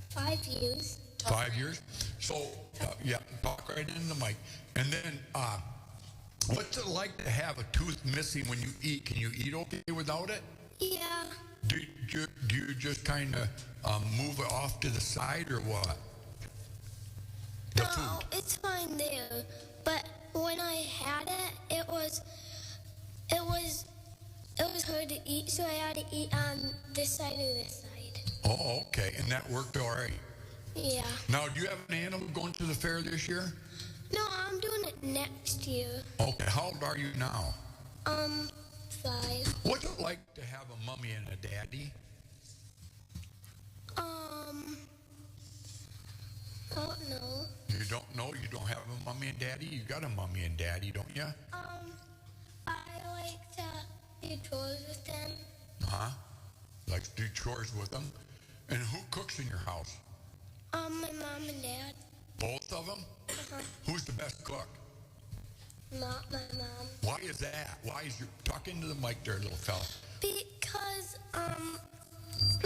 [SPEAKER 10] 5 years.
[SPEAKER 2] 5 years? So, yeah, talk right in the mic. And then, what's it like to have a tooth missing when you eat? Can you eat okay without it?
[SPEAKER 10] Yeah.
[SPEAKER 2] Do you just kind of move it off to the side or what?
[SPEAKER 10] No, it's fine there. But when I had it, it was hard to eat, so I had to eat on this side or this side.
[SPEAKER 2] Oh, okay. And that worked all right?
[SPEAKER 10] Yeah.
[SPEAKER 2] Now, do you have an animal going to the fair this year?
[SPEAKER 10] No, I'm doing it next year.
[SPEAKER 2] Okay. How old are you now?
[SPEAKER 10] 5.
[SPEAKER 2] What's it like to have a mummy and a daddy?
[SPEAKER 10] I don't know.
[SPEAKER 2] You don't know? You don't have a mummy and daddy? You got a mummy and daddy, don't you?
[SPEAKER 10] I like to do chores with them.
[SPEAKER 2] Huh? Like to do chores with them? And who cooks in your house?
[SPEAKER 10] My mom and dad.
[SPEAKER 2] Both of them?
[SPEAKER 10] Uh-huh.
[SPEAKER 2] Who's the best cook?
[SPEAKER 10] Not my mom.
[SPEAKER 2] Why is that? Why is you talk into the mic there, little fella?
[SPEAKER 10] Because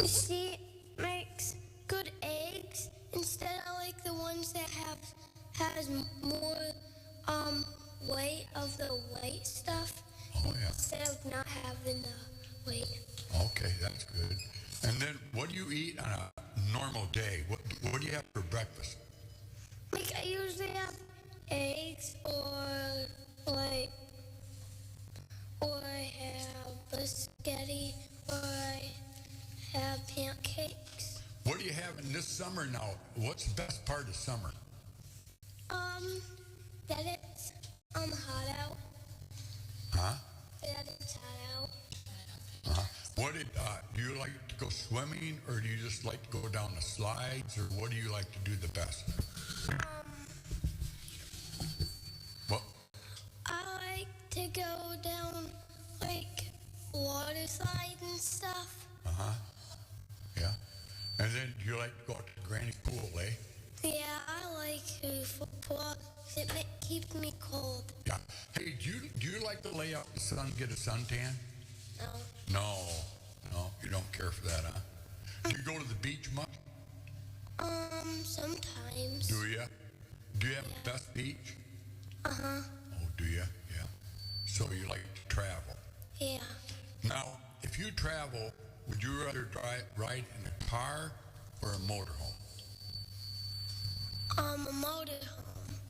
[SPEAKER 10] she makes good eggs. Instead, I like the ones that has more weight of the white stuff.
[SPEAKER 2] Oh yeah.
[SPEAKER 10] Instead of not having the weight.
[SPEAKER 2] Okay, that's good. And then, what do you eat on a normal day? What do you have for breakfast?
[SPEAKER 10] Like I usually have eggs or I have spaghetti or I have pancakes.
[SPEAKER 2] What are you having this summer now? What's the best part of summer?
[SPEAKER 10] That it's hot out.
[SPEAKER 2] Huh?
[SPEAKER 10] That it's hot out.
[SPEAKER 2] Uh-huh. What do you like to go swimming, or do you just like to go down the slides, or what do you like to do the best? What?
[SPEAKER 10] I like to go down like water slides and stuff.
[SPEAKER 2] Uh-huh. Yeah. And then you like to go out to Granny Pool, eh?
[SPEAKER 10] Yeah, I like to football. It keeps me cold.
[SPEAKER 2] Yeah. Hey, do you like to lay out in the sun and get a suntan?
[SPEAKER 10] No.
[SPEAKER 2] No, you don't care for that, huh? Do you go to the beach much?
[SPEAKER 10] Sometimes.
[SPEAKER 2] Do you? Do you have the best beach?
[SPEAKER 10] Uh-huh.
[SPEAKER 2] Oh, do you? Yeah. So you like to travel?
[SPEAKER 10] Yeah.
[SPEAKER 2] Now, if you travel, would you rather ride in a car or a motorhome?
[SPEAKER 10] A motorhome.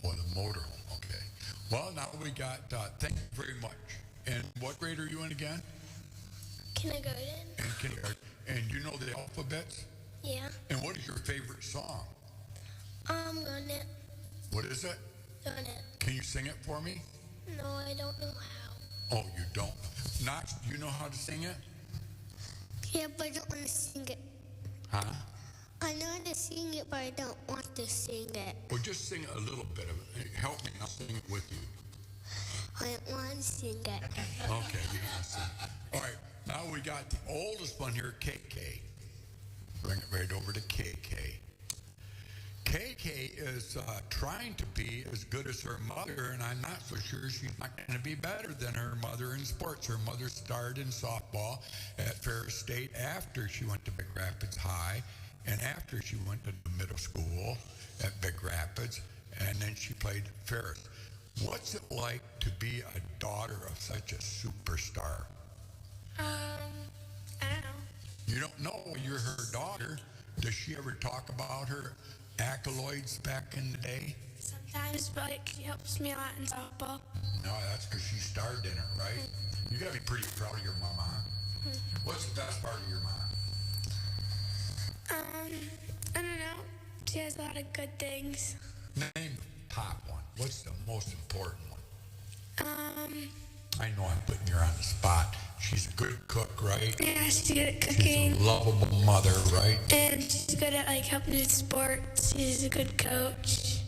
[SPEAKER 2] Or the motorhome, okay. Well, now we got, thank you very much. And what grade are you in again?
[SPEAKER 10] Kindergarten.
[SPEAKER 2] In kindergarten. And you know the alphabets?
[SPEAKER 10] Yeah.
[SPEAKER 2] And what is your favorite song?
[SPEAKER 10] Gonna.
[SPEAKER 2] What is it?
[SPEAKER 10] Gonna.
[SPEAKER 2] Can you sing it for me?
[SPEAKER 10] No, I don't know how.
[SPEAKER 2] Oh, you don't. Knox, do you know how to sing it?
[SPEAKER 10] Yeah, but I don't want to sing it.
[SPEAKER 2] Huh?
[SPEAKER 10] I know how to sing it, but I don't want to sing it.
[SPEAKER 2] Well, just sing a little bit of it. Hey, help me, and I'll sing it with you.
[SPEAKER 10] I don't want to sing it.
[SPEAKER 2] Okay, you can sing. All right, now we got the oldest one here, KK. Bring it right over to KK. KK is trying to be as good as her mother, and I'm not so sure she's not going to be better than her mother in sports. Her mother starred in softball at Ferris State after she went to Big Rapids High, and after she went to the middle school at Big Rapids, and then she played at Ferris. What's it like to be a daughter of such a superstar?
[SPEAKER 11] I don't know.
[SPEAKER 2] You don't know you're her daughter. Does she ever talk about her accolades back in the day?
[SPEAKER 11] Sometimes, but she helps me a lot in softball.
[SPEAKER 2] No, that's because she starred in it, right? You got to be pretty proud of your mama. What's the best part of your mom?
[SPEAKER 11] I don't know. She has a lot of good things.
[SPEAKER 2] Name the top one. What's the most important one? I know I'm putting you on the spot. She's a good cook, right?
[SPEAKER 11] Yeah, she's good at cooking.
[SPEAKER 2] She's a lovable mother, right?
[SPEAKER 11] And she's good at helping with sports. She's a good coach.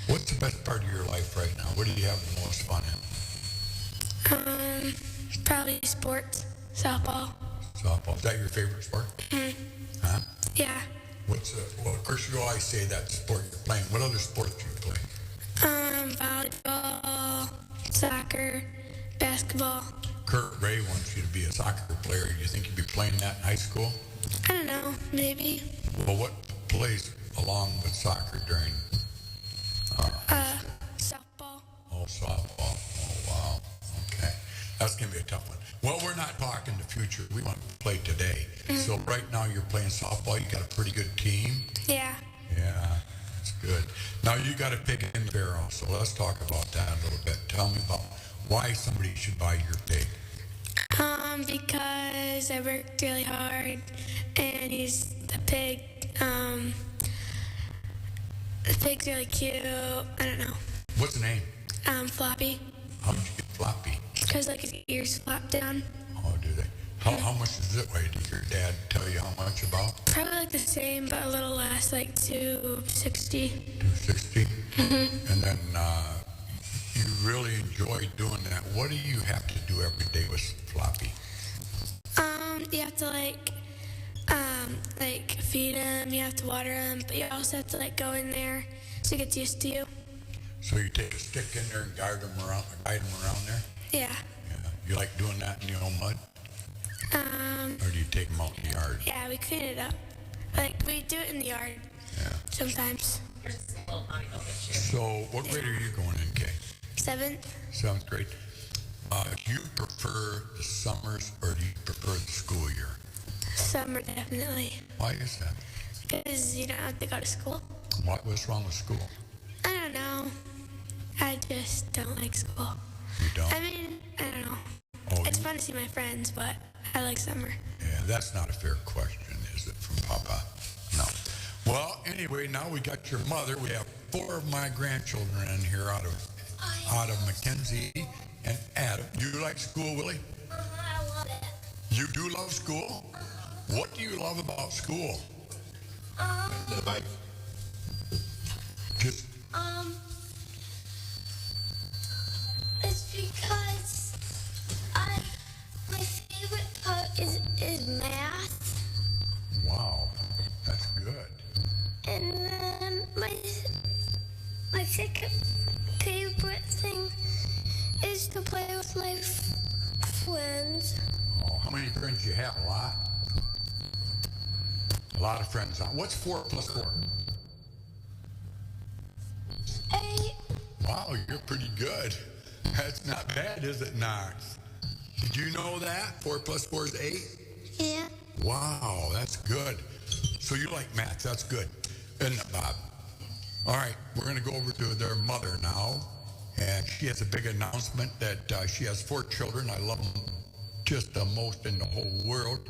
[SPEAKER 2] What's the best part of your life right now? What do you have the most fun in?
[SPEAKER 11] Probably sports, softball.
[SPEAKER 2] Softball. Is that your favorite sport? Huh?
[SPEAKER 11] Yeah.
[SPEAKER 2] Well, of course, you always say that sport you're playing. What other sports do you play?
[SPEAKER 11] Volleyball, soccer, basketball.
[SPEAKER 2] Kurt Ray wants you to be a soccer player. Do you think you'd be playing that in high school?
[SPEAKER 11] I don't know, maybe.
[SPEAKER 2] Well, what plays along with soccer during?
[SPEAKER 11] Softball.
[SPEAKER 2] Oh, softball. Oh, wow. Okay. That's going to be a tough one. Well, we're not talking the future. We want to play today. So right now you're playing softball. You got a pretty good team.
[SPEAKER 11] Yeah.
[SPEAKER 2] Yeah, that's good. Now you got a pig in the barrel. So let's talk about that a little bit. Tell me about why somebody should buy your pig.
[SPEAKER 11] Because I worked really hard, and he's the pig. The pig's really cute. I don't know.
[SPEAKER 2] What's the name?
[SPEAKER 11] Floppy.
[SPEAKER 2] How did you get Floppy?
[SPEAKER 11] Because like his ears flop down.
[SPEAKER 2] Oh, do they? How much does it weigh? Did your dad tell you how much about?
[SPEAKER 11] Probably like the same, but a little less, like 260.
[SPEAKER 2] 260? And then you really enjoy doing that. What do you have to do every day with Floppy?
[SPEAKER 11] You have to like feed him, you have to water him, but you also have to like go in there so he gets used to you.
[SPEAKER 2] So you take a stick in there and guide him around there?
[SPEAKER 11] Yeah.
[SPEAKER 2] Yeah. You like doing that in your own mud? Or do you take him out in the yard?
[SPEAKER 11] Yeah, we clean it up. Like, we do it in the yard.
[SPEAKER 2] Yeah.
[SPEAKER 11] Sometimes.
[SPEAKER 2] So what grade are you going in, Kay?
[SPEAKER 11] 7th.
[SPEAKER 2] 7th grade. Do you prefer the summers or do you prefer the school year?
[SPEAKER 11] Summer, definitely.
[SPEAKER 2] Why is that?
[SPEAKER 11] Because you don't have to go to school.
[SPEAKER 2] What's wrong with school?
[SPEAKER 11] I don't know. I just don't like school.
[SPEAKER 2] You don't?
[SPEAKER 11] I mean, I don't know.
[SPEAKER 2] Oh,
[SPEAKER 11] it's fun to see my friends, but I like summer.
[SPEAKER 2] Yeah, that's not a fair question, is it, from Papa? No. Well, anyway, now we got your mother. We have 4 of my grandchildren in here out of Mackenzi and Adam. You like school, Willie?
[SPEAKER 10] I love it.
[SPEAKER 2] You do love school? What do you love about school? Just
[SPEAKER 10] it's because my favorite part is math.
[SPEAKER 2] Wow, that's good.
[SPEAKER 10] And then my second favorite thing is to play with my friends.
[SPEAKER 2] Oh, how many friends do you have? A lot? A lot of friends. What's 4 plus 4?
[SPEAKER 10] 8.
[SPEAKER 2] Wow, you're pretty good. That's not bad, is it, Knox? Did you know that? 4 plus 4 is 8?
[SPEAKER 10] Yeah.
[SPEAKER 2] Wow, that's good. So you like math. That's good. And all right, we're going to go over to their mother now. And she has a big announcement that she has 4 children. I love them just the most in the whole world.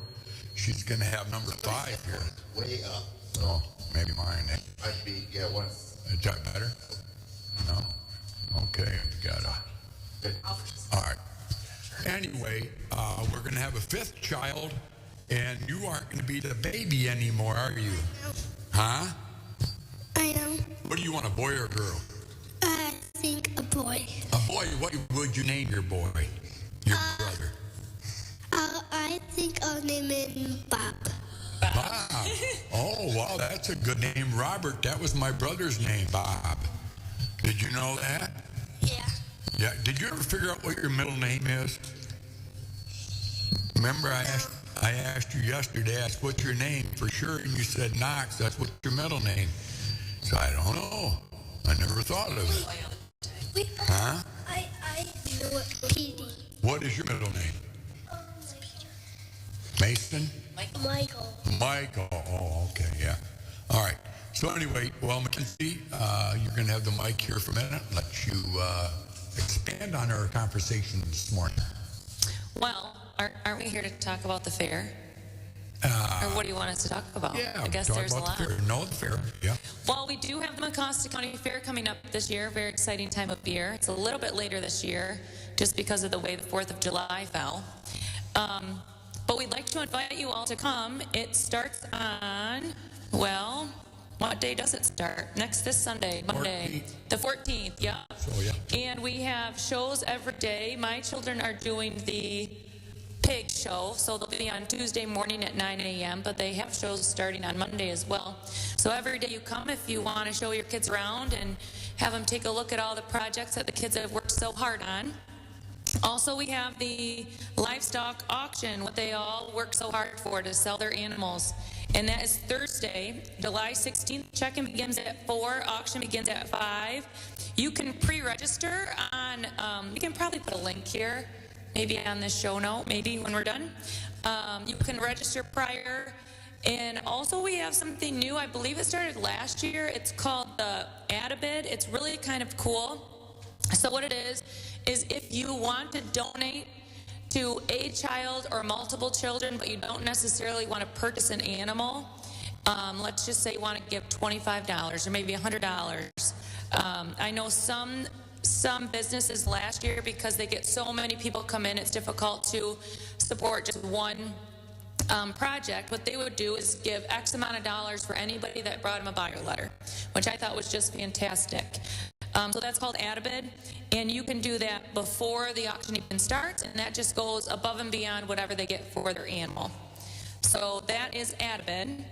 [SPEAKER 2] She's going to have number 5 here.
[SPEAKER 1] Way up.
[SPEAKER 2] Oh, maybe mine.
[SPEAKER 1] I'd be, one.
[SPEAKER 2] Is that better? No? Okay, we got all right. Anyway, we're going to have a 5th child, and you aren't going to be the baby anymore, are you? Huh?
[SPEAKER 10] I am.
[SPEAKER 2] What do you want, a boy or a girl?
[SPEAKER 10] I think a boy.
[SPEAKER 2] A boy. What would you name your boy? Your brother?
[SPEAKER 10] I think I'll name him Bob.
[SPEAKER 2] Bob. Oh, wow, that's a good name. Robert, that was my brother's name, Bob. Did you know that?
[SPEAKER 10] Yeah.
[SPEAKER 2] Yeah. Did you ever figure out what your middle name is? Remember, I asked you yesterday, what's your name for sure, and you said Knox. That's what's your middle name. So I don't know. I never thought of it. Huh?
[SPEAKER 10] I know it. Petey.
[SPEAKER 2] What is your middle name? Mason?
[SPEAKER 10] Michael.
[SPEAKER 2] Michael. Oh, okay, yeah. All right. So anyway, well, Mackenzi, you're going to have the mic here for a minute. Let you expand on our conversation this morning.
[SPEAKER 13] Well, aren't we here to talk about the fair? Or what do you want us to talk about?
[SPEAKER 2] Yeah,
[SPEAKER 13] I guess there's a lot.
[SPEAKER 2] The fair. No, the fair, yeah.
[SPEAKER 13] Well, we do have the Mecosta County Fair coming up this year. Very exciting time of year. It's a little bit later this year just because of the way the 4th of July fell. But we'd like to invite you all to come. It starts on, well, what day does it start? This Sunday, Monday. 14th. The 14th, yeah.
[SPEAKER 2] So, yeah.
[SPEAKER 13] And we have shows every day. My children are doing the pig show, so they'll be on Tuesday morning at 9 a.m., but they have shows starting on Monday as well. So every day you come if you want to show your kids around and have them take a look at all the projects that the kids have worked so hard on. Also, we have the livestock auction, what they all work so hard for to sell their animals. And that is Thursday, July 16th. Check-in begins at 4, auction begins at 5. You can pre-register on, we can probably put a link here, maybe on this show note, maybe when we're done. You can register prior. And also we have something new, I believe it started last year. It's called the Add-a-Bid. It's really kind of cool. So what it is if you want to donate to a child or multiple children, but you don't necessarily want to purchase an animal, let's just say you want to give $25 or maybe $100. I know some businesses last year, because they get so many people come in, it's difficult to support just one project. What they would do is give X amount of dollars for anybody that brought them a buyer letter, which I thought was just fantastic. So that's called Add-a-Bid, and you can do that before the auction even starts, and that just goes above and beyond whatever they get for their animal. So that is Add-a-Bid.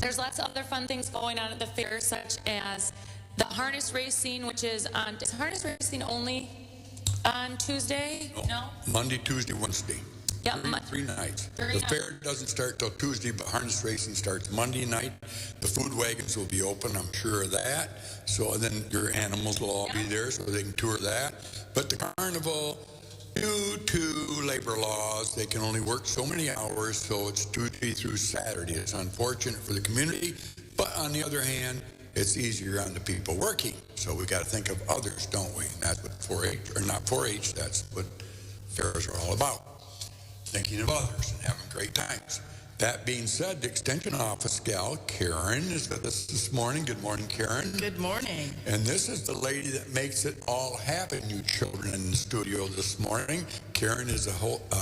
[SPEAKER 13] There's lots of other fun things going on at the fair, such as the harness racing, which is harness racing only on Tuesday? No?
[SPEAKER 2] Monday, Tuesday, Wednesday.
[SPEAKER 13] Yeah,
[SPEAKER 2] 3 nights.
[SPEAKER 13] Three
[SPEAKER 2] The
[SPEAKER 13] nights.
[SPEAKER 2] fair doesn't start till Tuesday, but harness racing starts Monday night. The food wagons will be open, I'm sure of that. So then your animals will all be there so they can tour that. But the carnival, due to labor laws, they can only work so many hours, so it's Tuesday through Saturday. It's unfortunate for the community, but on the other hand, it's easier on the people working. So we got to think of others, don't we? And that's what 4-H, or not 4-H, that's what fairs are all about. Thinking of others and having great times. That being said, the Extension Office gal, Karen, is with us this morning. Good morning, Karen.
[SPEAKER 14] Good morning.
[SPEAKER 2] And this is the lady that makes it all happen, you children in the studio this morning. Karen is the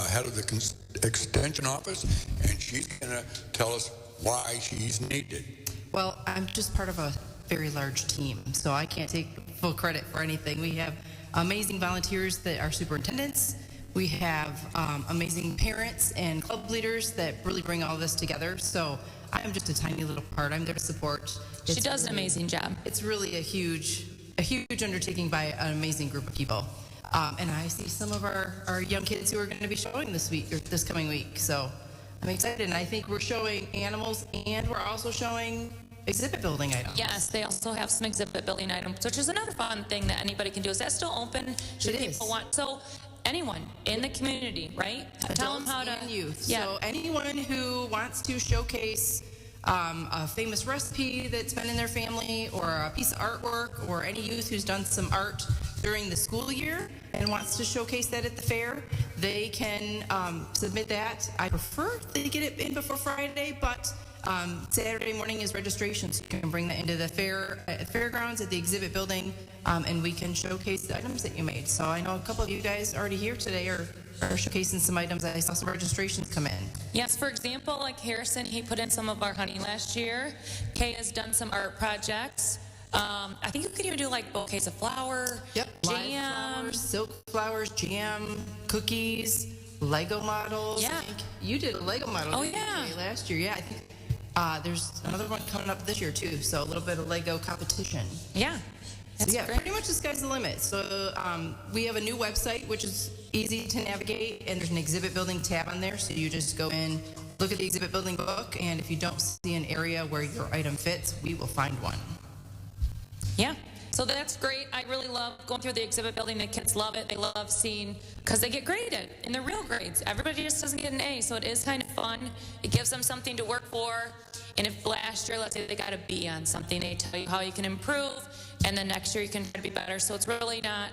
[SPEAKER 2] head of the Extension Office, and she's going to tell us why she's needed.
[SPEAKER 14] Well, I'm just part of a very large team, so I can't take full credit for anything. We have amazing volunteers that are superintendents. We have amazing parents and club leaders that really bring all this together. So I am just a tiny little part. I'm there to support.
[SPEAKER 13] She does an amazing job.
[SPEAKER 14] It's really a huge undertaking by an amazing group of people. And I see some of our young kids who are going to be showing this week or this coming week. So I'm excited. And I think we're showing animals, and we're also showing exhibit building items.
[SPEAKER 13] Yes, they also have some exhibit building items, which is another fun thing that anybody can do. Is that still open? Should people want? So anyone in the community, right? Tell them how to.
[SPEAKER 14] And youth.
[SPEAKER 13] Yeah.
[SPEAKER 14] So anyone who wants to showcase a famous recipe that's been in their family, or a piece of artwork, or any youth who's done some art during the school year and wants to showcase that at the fair, they can submit that. I prefer they get it in before Friday, but Saturday morning is registration, so you can bring that into the fairgrounds at the exhibit building, and we can showcase the items that you made. So I know a couple of you guys already here today are showcasing some items. I saw some registrations come in.
[SPEAKER 13] Yes, for example, like Harrison, he put in some of our honey last year. Kay has done some art projects. I think you could even do like bouquets of flower,
[SPEAKER 14] Yep.
[SPEAKER 13] jam.
[SPEAKER 14] Live flowers, silk flowers, jam, cookies, Lego models.
[SPEAKER 13] Yeah.
[SPEAKER 14] I think you did a Lego model
[SPEAKER 13] Oh,
[SPEAKER 14] didn't you,
[SPEAKER 13] yeah.
[SPEAKER 14] Jay, last year. Yeah, I think there's another one coming up this year too. So a little bit of Lego competition.
[SPEAKER 13] Yeah.
[SPEAKER 14] So
[SPEAKER 13] That's
[SPEAKER 14] yeah,
[SPEAKER 13] great.
[SPEAKER 14] pretty much the sky's the limit. So we have a new website, which is easy to navigate, and there's an exhibit building tab on there. So you just go in, look at the exhibit building book, and if you don't see an area where your item fits, we will find one.
[SPEAKER 13] Yeah. So that's great. I really love going through the exhibit building. The kids love it. They love seeing, because they get graded, and they're real grades. Everybody just doesn't get an A, so it is kind of fun. It gives them something to work for. And if last year, let's say they got a B on something, they tell you how you can improve, and then next year you can try to be better. So it's really not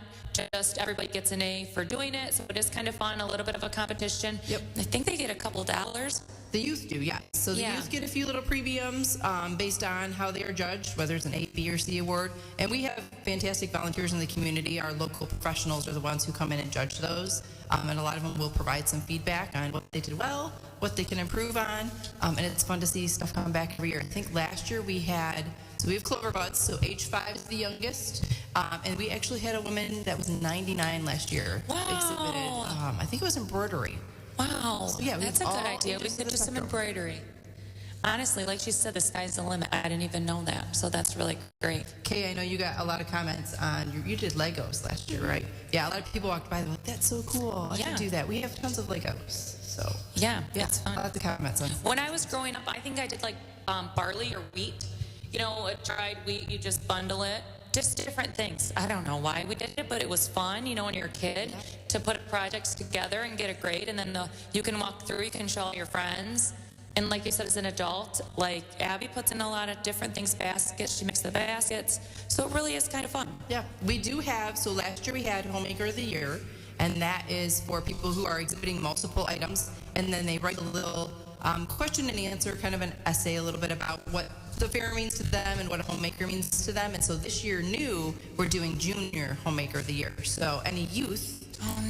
[SPEAKER 13] just everybody gets an A for doing it. So it is kind of fun, a little bit of a competition.
[SPEAKER 14] Yep.
[SPEAKER 13] I think they get a couple dollars.
[SPEAKER 14] The youth do, yes. So the youth get a few little premiums based on how they are judged, whether it's an A, B, or C award. And we have fantastic volunteers in the community. Our local professionals are the ones who come in and judge those. And a lot of them will provide some feedback on what they did well, what they can improve on. And it's fun to see stuff come back every year. I think last year we have Clover Buds, so age 5 is the youngest. And we actually had a woman that was 99 last year.
[SPEAKER 13] Wow.
[SPEAKER 14] Exhibited, I think it was embroidery.
[SPEAKER 13] Wow.
[SPEAKER 14] So, yeah,
[SPEAKER 13] that's a good idea. We could do some embroidery. Honestly, like she said, the sky's the limit. I didn't even know that, so that's really great.
[SPEAKER 14] Kay, I know you got a lot of comments on, you did Legos last year, right? Yeah, a lot of people walked by, they're like, that's so cool. I should do that. We have tons of Legos, so.
[SPEAKER 13] Yeah, it's fun.
[SPEAKER 14] A lot of comments on.
[SPEAKER 13] When I was growing up, I think I did like barley or wheat. You know, a dried wheat, you just bundle it. Just different things. I don't know why we did it, but it was fun, you know, when you're a kid, to put projects together and get a grade, and then you can walk through, you can show all your friends. And like you said, as an adult, like Abby puts in a lot of different things, baskets, she makes the baskets, so it really is kind of fun.
[SPEAKER 14] Yeah, we do have, so last year we had Homemaker of the Year, and that is for people who are exhibiting multiple items, and then they write a little question and answer, kind of an essay a little bit about what the fair means to them and what a homemaker means to them. And so this year we're doing Junior Homemaker of the Year. So any youth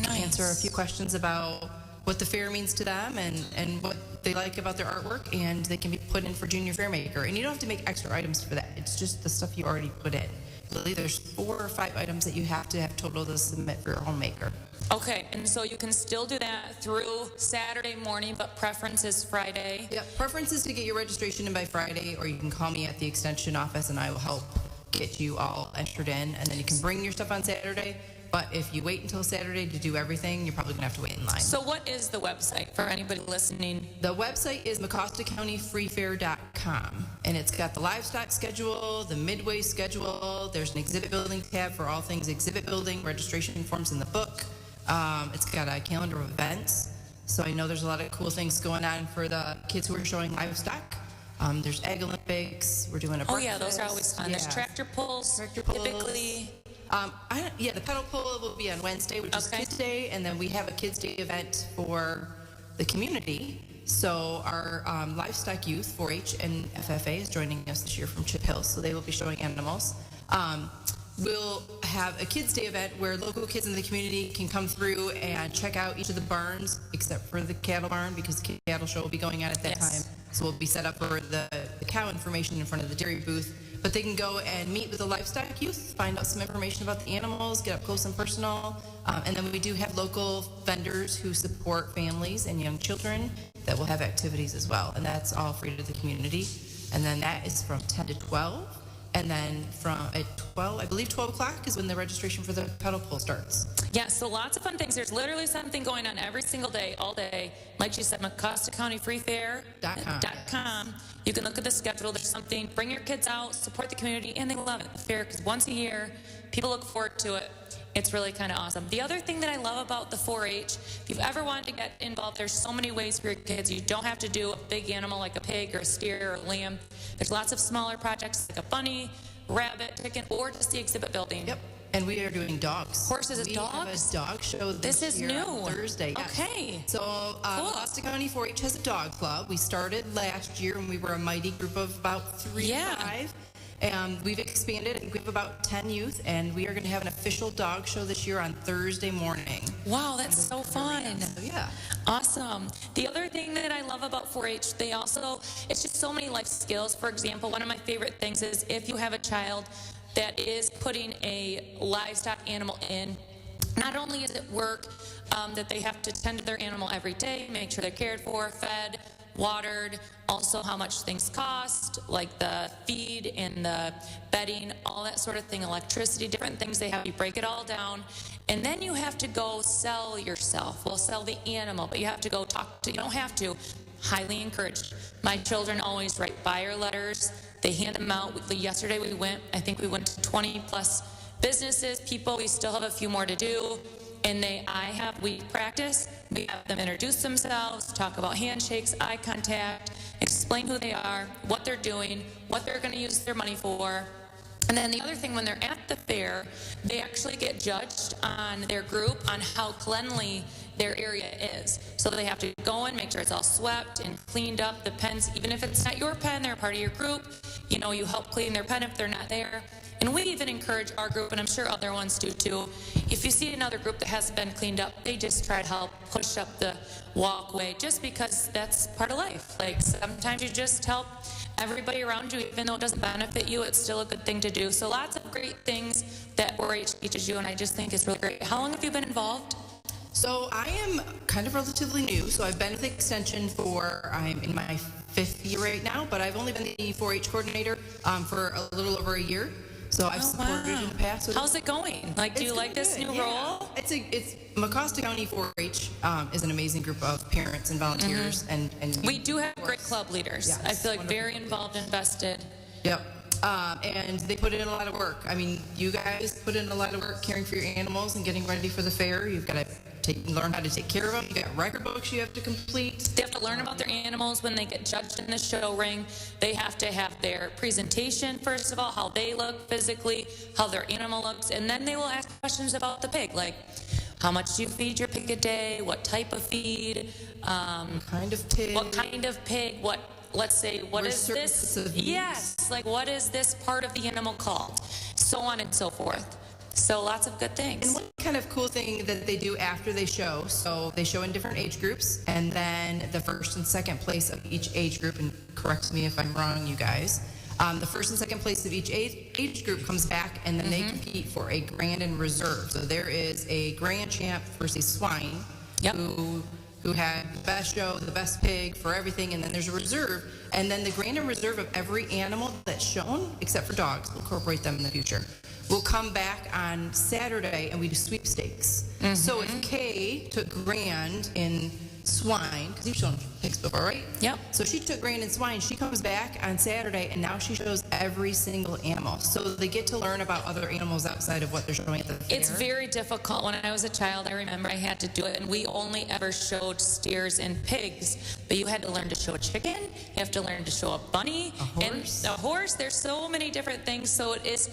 [SPEAKER 14] answer a few questions about what the fair means to them and what they like about their artwork, and they can be put in for Junior Fair Maker. And you don't have to make extra items for that. It's just the stuff you already put in. I believe there's 4 or 5 items that you have to have total to submit for your homemaker.
[SPEAKER 13] Okay, and so you can still do that through Saturday morning, but preference is Friday.
[SPEAKER 14] Yeah, preference is to get your registration in by Friday, or you can call me at the extension office and I will help get you all entered in, and then you can bring your stuff on Saturday. But if you wait until Saturday to do everything, you're probably going to have to wait in line.
[SPEAKER 13] So what is the website for anybody listening?
[SPEAKER 14] The website is MecostaCountyFreeFair.com, and it's got the livestock schedule, the midway schedule. There's an exhibit building tab for all things exhibit building, registration forms in the book. It's got a calendar of events. So I know there's a lot of cool things going on for the kids who are showing livestock. There's Egg Olympics. We're doing a breakfast.
[SPEAKER 13] Oh, yeah, those are always fun. Yeah. There's tractor pulls, typically.
[SPEAKER 14] The pedal pull will be on Wednesday, which is Kids Day, and then we have a Kids Day event for the community. So our livestock youth, 4-H and FFA, is joining us this year from Chip Hills, so they will be showing animals. We'll have a Kids Day event where local kids in the community can come through and check out each of the barns, except for the cattle barn, because the cattle show will be going on at that time. So we'll be set up for the cow information in front of the dairy booth. But they can go and meet with the livestock youth, find out some information about the animals, get up close and personal. And then we do have local vendors who support families and young children that will have activities as well. And that's all free to the community. And then that is from 10 to 12. And then at 12 o'clock is when the registration for the pedal pull starts.
[SPEAKER 13] Yeah, so lots of fun things. There's literally something going on every single day, all day. Like you said, MecostaCountyFreeFair.com. You can look at the schedule. There's something. Bring your kids out, support the community, and they love it. The fair, because once a year, people look forward to it. It's really kind of awesome. The other thing that I love about the 4-H, if you've ever wanted to get involved, there's so many ways for your kids. You don't have to do a big animal like a pig or a steer or a lamb. There's lots of smaller projects like a bunny, rabbit, chicken, or just the exhibit building.
[SPEAKER 14] Yep. And we are doing dogs.
[SPEAKER 13] Horses and dogs?
[SPEAKER 14] We have a dog show this
[SPEAKER 13] is
[SPEAKER 14] year
[SPEAKER 13] new.
[SPEAKER 14] On Thursday. Yes.
[SPEAKER 13] Okay.
[SPEAKER 14] So Mecosta County 4-H has a dog club. We started last year when we were a mighty group of about 3 to 5. And we've expanded. I think we have about 10 youth, and we are going to have an official dog show this year on Thursday morning.
[SPEAKER 13] Wow, that's so fun.
[SPEAKER 14] So, yeah.
[SPEAKER 13] Awesome. The other thing that I love about 4-H, it's just so many life skills. For example, one of my favorite things is if you have a child that is putting a livestock animal in, not only is it work that they have to tend to their animal every day, make sure they're cared for, fed, watered, also how much things cost, like the feed and the bedding, all that sort of thing, electricity, different things they have. You break it all down, and then you have to go sell yourself. Well, sell the animal, but you have to go talk to, you don't have to, highly encouraged. My children always write buyer letters. They hand them out. Yesterday we went to 20 plus businesses, people. We still have a few more to do. And we practice, we have them introduce themselves, talk about handshakes, eye contact, explain who they are, what they're doing, what they're going to use their money for. And then the other thing, when they're at the fair, they actually get judged on their group on how cleanly their area is. So they have to go in, make sure it's all swept and cleaned up. The pens, even if it's not your pen, they're a part of your group. You know, you help clean their pen if they're not there. And we even encourage our group, and I'm sure other ones do too, if you see another group that hasn't been cleaned up, they just try to help push up the walkway, just because that's part of life. Like, sometimes you just help everybody around you, even though it doesn't benefit you, it's still a good thing to do. So lots of great things that 4-H teaches you, and I just think it's really great. How long have you been involved?
[SPEAKER 14] So I am kind of relatively new. So I've been at the extension I'm in my 5th year right now, but I've only been the 4-H coordinator for a little over a year. So I've supported in the past.
[SPEAKER 13] How's it going? Like, do you like this new role?
[SPEAKER 14] It's Mecosta County 4-H is an amazing group of parents and volunteers, and
[SPEAKER 13] we do have great club leaders.
[SPEAKER 14] Yes,
[SPEAKER 13] I feel like very involved, invested.
[SPEAKER 14] Yep. And they put in a lot of work. I mean, you guys put in a lot of work caring for your animals and getting ready for the fair. You've got to learn how to take care of them. You got record books you have to complete.
[SPEAKER 13] They have to learn about their animals when they get judged in the show ring. They have to have their presentation, first of all, how they look physically, how their animal looks, and then they will ask questions about the pig, like how much do you feed your pig a day, what type of feed,
[SPEAKER 14] what kind of pig,
[SPEAKER 13] let's say, what is this? Yes, like what is this part of the animal called? So on and so forth. So lots of good things.
[SPEAKER 14] And one kind of cool thing that they do after they show, so they show in different age groups, and then the first and second place of each age group, and correct me if I'm wrong, you guys, the first and second place of each age group comes back, and then they compete for a grand and reserve. So there is a grand champ versus swine, who had the best show, the best pig for everything, and then there's a reserve, and then the grand and reserve of every animal that's shown, except for dogs, we'll incorporate them in the future, will come back on Saturday, and we do sweepstakes. So if Kay took grand in swine, because you've shown pigs before, right?
[SPEAKER 13] Yep.
[SPEAKER 14] So she took grand in swine. She comes back on Saturday, and now she shows every single animal. So they get to learn about other animals outside of what they're showing at the fair.
[SPEAKER 13] It's very difficult. When I was a child, I remember I had to do it, and we only ever showed steers and pigs. But you had to learn to show a chicken. You have to learn to show a bunny. And a horse. There's so many different things. So it is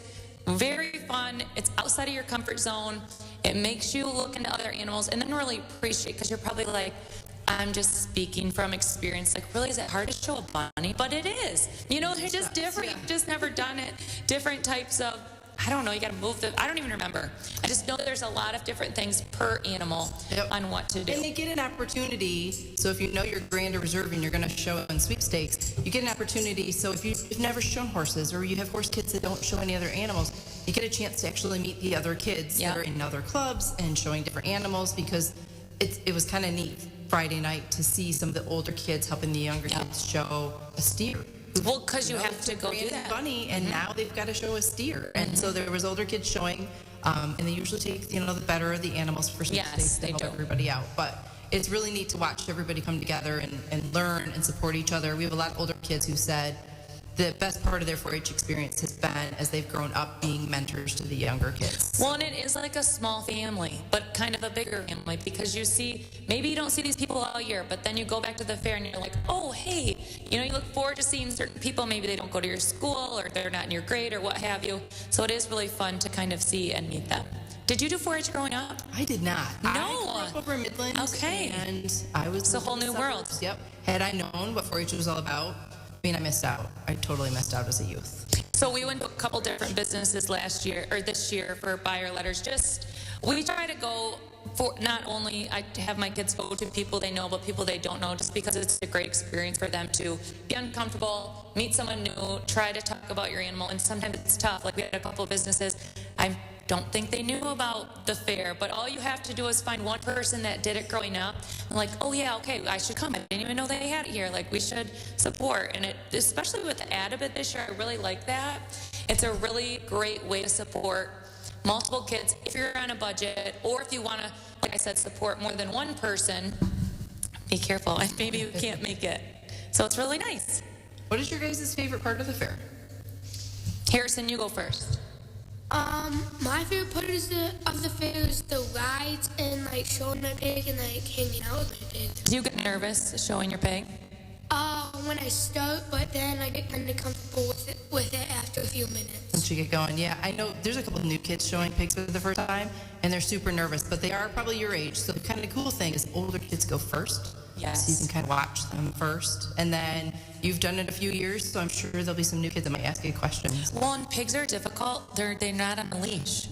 [SPEAKER 13] very fun. It's outside of your comfort zone. It makes you look into other animals and then really appreciate, because you're probably like, I'm just speaking from experience. Like, really, is it hard to show a bunny? But it is. You know, they're just different. You've just never done it. Different types of, I don't know, you got to move I don't even remember. I just know that there's a lot of different things per animal on what to do.
[SPEAKER 14] And they get an opportunity. So if you know your grand or reserve and you're going to show in sweepstakes, you get an opportunity. So if you've never shown horses, or you have horse kids that don't show any other animals, you get a chance to actually meet the other kids that are in other clubs and showing different animals, because it was kind of neat Friday night to see some of the older kids helping the younger kids show a steer.
[SPEAKER 13] Well, because you have to go do that.
[SPEAKER 14] Bunny, and now they've got to show a steer. And so there was older kids showing, and they usually take, the better of the animals for sweepstakes to help everybody out. But it's really neat to watch everybody come together and learn and support each other. We have a lot of older kids who said the best part of their 4-H experience has been as they've grown up being mentors to the younger kids.
[SPEAKER 13] Well, and it is like a small family, but kind of a bigger family, because maybe you don't see these people all year, but then you go back to the fair and you're like, oh, hey, you look forward to seeing certain people. Maybe they don't go to your school, or they're not in your grade, or what have you. So it is really fun to kind of see and meet them. Did you do 4-H growing up?
[SPEAKER 14] I did not.
[SPEAKER 13] No.
[SPEAKER 14] I grew up over in Midland.
[SPEAKER 13] Okay.
[SPEAKER 14] And I was
[SPEAKER 13] It's a whole new world.
[SPEAKER 14] Yep. Had I known what 4-H was all about, I missed out. I totally missed out as a youth.
[SPEAKER 13] So we went to a couple different businesses this year for buyer letters. We try to go for not only I have my kids go to people they know, but people they don't know, just because it's a great experience for them to be uncomfortable, meet someone new, try to talk about your animal. And sometimes it's tough. Like, we had a couple of businesses, I don't think they knew about the fair, but all you have to do is find one person that did it growing up, and like, oh yeah, okay, I should come. I didn't even know they had it here. Like, we should support. And especially with the ad of it this year, I really like that. It's a really great way to support multiple kids if you're on a budget, or if you want to, like I said, support more than one person. Be careful. Maybe you can't make it. So it's really nice.
[SPEAKER 14] What is your guys' favorite part of the fair?
[SPEAKER 13] Harrison, you go first.
[SPEAKER 10] My favorite part of the fair is the rides and showing my pig and hanging out with my pig.
[SPEAKER 13] Do you get nervous showing your pig?
[SPEAKER 10] When I start, but then I get kind of comfortable with it after a few minutes.
[SPEAKER 14] once you get going. Yeah, I know there's a couple of new kids showing pigs for the first time, and they're super nervous, but they are probably your age. So the kind of cool thing is older kids go first.
[SPEAKER 13] Yes.
[SPEAKER 14] So you can kind of watch them first. And then you've done it a few years, so I'm sure there'll be some new kids that might ask you questions.
[SPEAKER 13] Well, and pigs are difficult. They're not on a leash.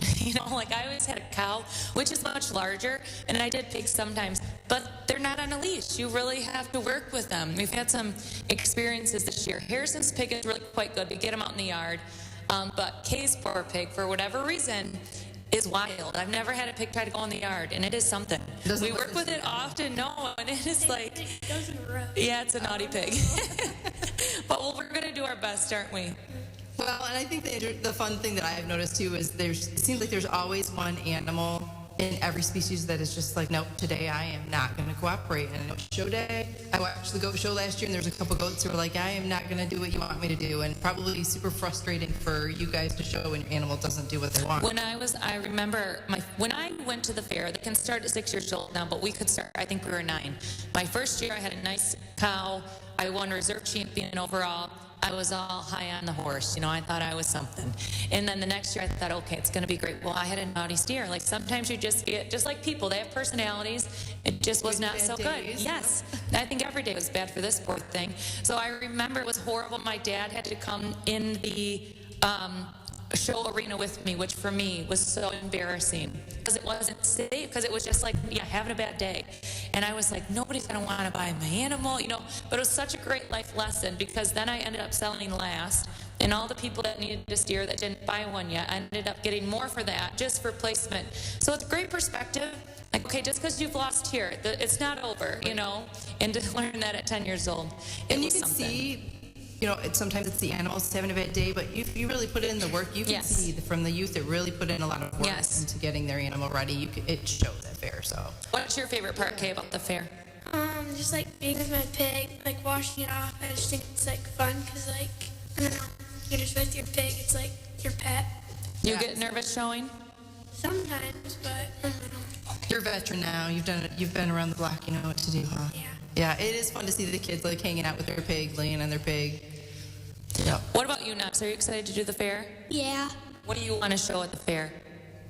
[SPEAKER 13] Like I always had a cow, which is much larger, and I did pigs sometimes, but they're not on a leash. You really have to work with them. We've had some experiences this year. Harrison's pig is really quite good. We get him out in the yard. But Kay's poor pig, for whatever reason, is wild. I've never had a pig try to go in the yard, and it is something. We work with it often, and it is like, yeah, it's a naughty pig. But we're going to do our best, aren't we?
[SPEAKER 14] Well, and I think the fun thing that I've noticed too is it seems like there's always one animal in every species that is just like, nope, today I am not going to cooperate. And I know show day, I watched the goat show last year, and there was a couple goats who were like, I am not going to do what you want me to do, and probably super frustrating for you guys to show when your animal doesn't do what they want.
[SPEAKER 13] I remember when I went to the fair, they can start at 6 years old now, but we could start, I think we were 9. My first year, I had a nice cow. I won reserve champion overall. I was all high on the horse. I thought I was something. And then the next year I thought, okay, it's going to be great. Well, I had a naughty steer. Like sometimes you just get, just like people, they have personalities. It just was not so good. Yes. I think every day was bad for this poor thing. So I remember it was horrible. My dad had to come in the show arena with me, which for me was so embarrassing because it wasn't safe, because it was just like, having a bad day. And I was like, nobody's going to want to buy my animal, but it was such a great life lesson, because then I ended up selling last, and all the people that needed a steer that didn't buy one yet, I ended up getting more for that, just for placement. So it's a great perspective. Like, okay, just because you've lost here, it's not over, and to learn that at 10 years old.
[SPEAKER 14] And you can see, sometimes it's the animals having a bad day, but if you really put in the work, you can see from the youth that really put in a lot of work into getting their animal ready. It shows at fair. So,
[SPEAKER 13] what's your favorite part, Kay, about the fair?
[SPEAKER 15] Just like being with my pig, like washing it off. I just think it's like fun because, like, I don't know, you're just with your pig. It's like your pet.
[SPEAKER 13] You get nervous showing?
[SPEAKER 15] Sometimes, but I don't know.
[SPEAKER 14] You're a veteran now. You've done it. You've been around the block. You know what to do, huh?
[SPEAKER 15] Yeah.
[SPEAKER 14] Yeah, it is fun to see the kids like hanging out with their pig, laying on their pig. Yeah.
[SPEAKER 13] What about you, Knox? Are you excited to do the fair?
[SPEAKER 10] Yeah.
[SPEAKER 13] What do you want to show at the fair?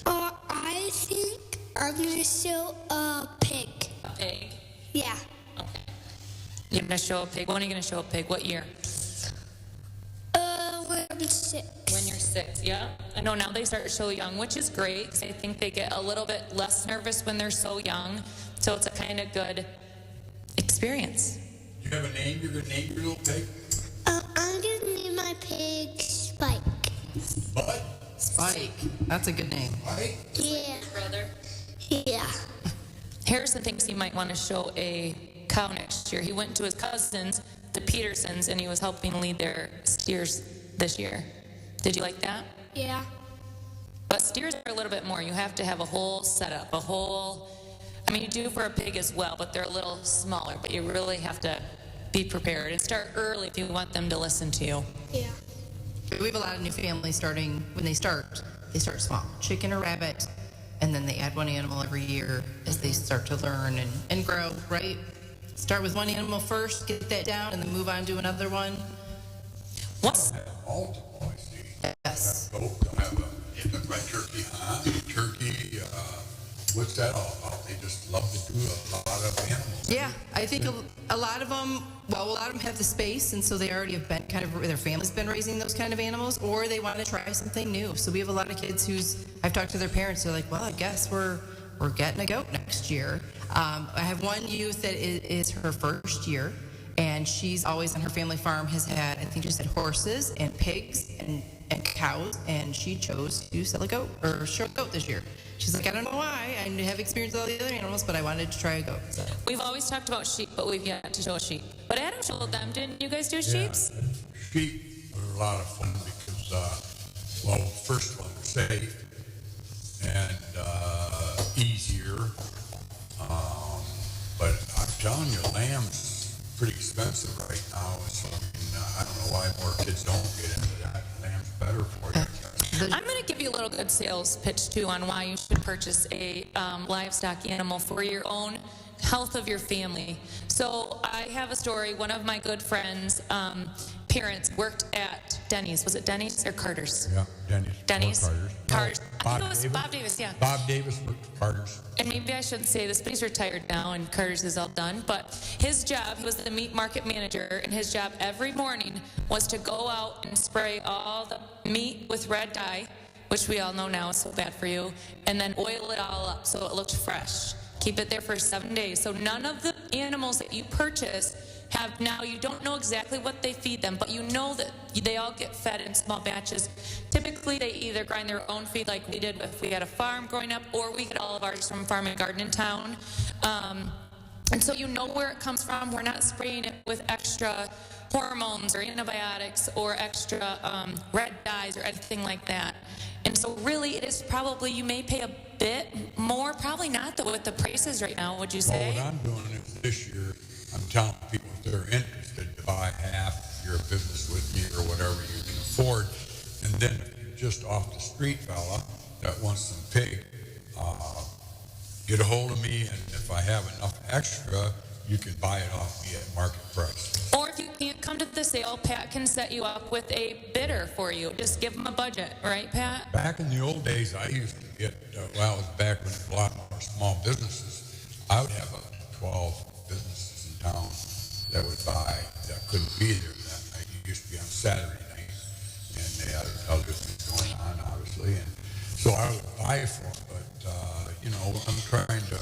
[SPEAKER 10] I think I'm going to show a pig.
[SPEAKER 13] A pig?
[SPEAKER 10] Yeah.
[SPEAKER 13] Okay. You're going to show a pig? When are you going to show a pig? What year?
[SPEAKER 10] When I'm 6.
[SPEAKER 13] When you're 6, yeah. I know now they start so young, which is great, because I think they get a little bit less nervous when they're so young. So it's a kind of good experience.
[SPEAKER 2] Do you have a name you're going to name your little pig?
[SPEAKER 10] I'm going to name my pig Spike.
[SPEAKER 2] What?
[SPEAKER 14] Spike. That's a good name.
[SPEAKER 2] Spike?
[SPEAKER 10] Yeah.
[SPEAKER 13] Brother?
[SPEAKER 10] Yeah.
[SPEAKER 13] Harrison thinks he might want to show a cow next year. He went to his cousins, the Petersons, and he was helping lead their steers this year. Did you like that?
[SPEAKER 15] Yeah.
[SPEAKER 13] But steers are a little bit more. You have to have a whole setup, you do for a pig as well, but they're a little smaller. But you really have to be prepared and start early if you want them to listen to you.
[SPEAKER 15] Yeah.
[SPEAKER 14] We have a lot of new families starting, when they start small. Chicken or rabbit, and then they add one animal every year as they start to learn and grow, right? Start with one animal first, get that down, and then move on to another one.
[SPEAKER 13] What's
[SPEAKER 2] Multiple, I see.
[SPEAKER 14] Yes.
[SPEAKER 2] They'll have a red turkey, turkey, what's that all about? They just love to do a lot of animals.
[SPEAKER 14] Yeah, I think a lot of them have the space, and so they already have been their family's been raising those kind of animals, or they want to try something new. So we have a lot of kids I've talked to their parents, they're like, well, I guess we're getting a goat next year. I have one youth that is her first year, and she's always on her family farm has had, I think she said horses and pigs and cows, and she chose to sell a goat or show a goat this year. She's like, I don't know why. I have experience with all the other animals, but I wanted to try a goat. So.
[SPEAKER 13] We've always talked about sheep, but we've yet to show a sheep. But Adam showed them. Didn't you guys do sheeps?
[SPEAKER 2] Yeah, sheep are a lot of fun because, first of all, they're safe and easier. But I'm telling you, lamb's pretty expensive right now. So I don't know why more kids don't get into that. Lamb's better for you.
[SPEAKER 13] I'm going to give you a little good sales pitch, too, on why you should purchase a livestock animal for your own health of your family. So I have a story. One of my good friends' parents worked at Denny's. Was it Denny's or Carter's?
[SPEAKER 2] Yeah, Denny's.
[SPEAKER 13] Denny's.
[SPEAKER 2] Or
[SPEAKER 13] Carter's.
[SPEAKER 2] No,
[SPEAKER 13] I think it was Bob Davis, yeah.
[SPEAKER 2] Bob Davis worked for Carter's.
[SPEAKER 13] And maybe I shouldn't say this, but he's retired now and Carter's is all done. But his job, he was the meat market manager, and his job every morning was to go out and spray all the meat with red dye, which we all know now is so bad for you, and then oil it all up so it looked fresh. Keep it there for 7 days. So none of the animals that you purchase have now, you don't know exactly what they feed them, but you know that they all get fed in small batches. Typically, they either grind their own feed like we did if we had a farm growing up, or we get all of ours from Farm and Garden in town. And so you know where it comes from. We're not spraying it with extra hormones or antibiotics or extra red dyes or anything like that. And so really it is probably, you may pay a bit more, probably not though with the prices right now, would you say?
[SPEAKER 2] Well, what I'm doing is this year, I'm telling people if they're interested to buy half your business with me or whatever you can afford. And then if you're just off the street fella that wants some pig, get a hold of me, and if I have enough extra, you can buy it off me at market price.
[SPEAKER 13] Or if you can't come to the sale, Pat can set you up with a bidder for you. Just give them a budget, right, Pat?
[SPEAKER 2] Back in the old days, I used to get, well, it was back when there was a lot more small businesses. I would have 12 businesses in town that would buy, that couldn't be there that night. It used to be on Saturday night, and they had other things going on, obviously. And so I would buy for them, but, I'm trying to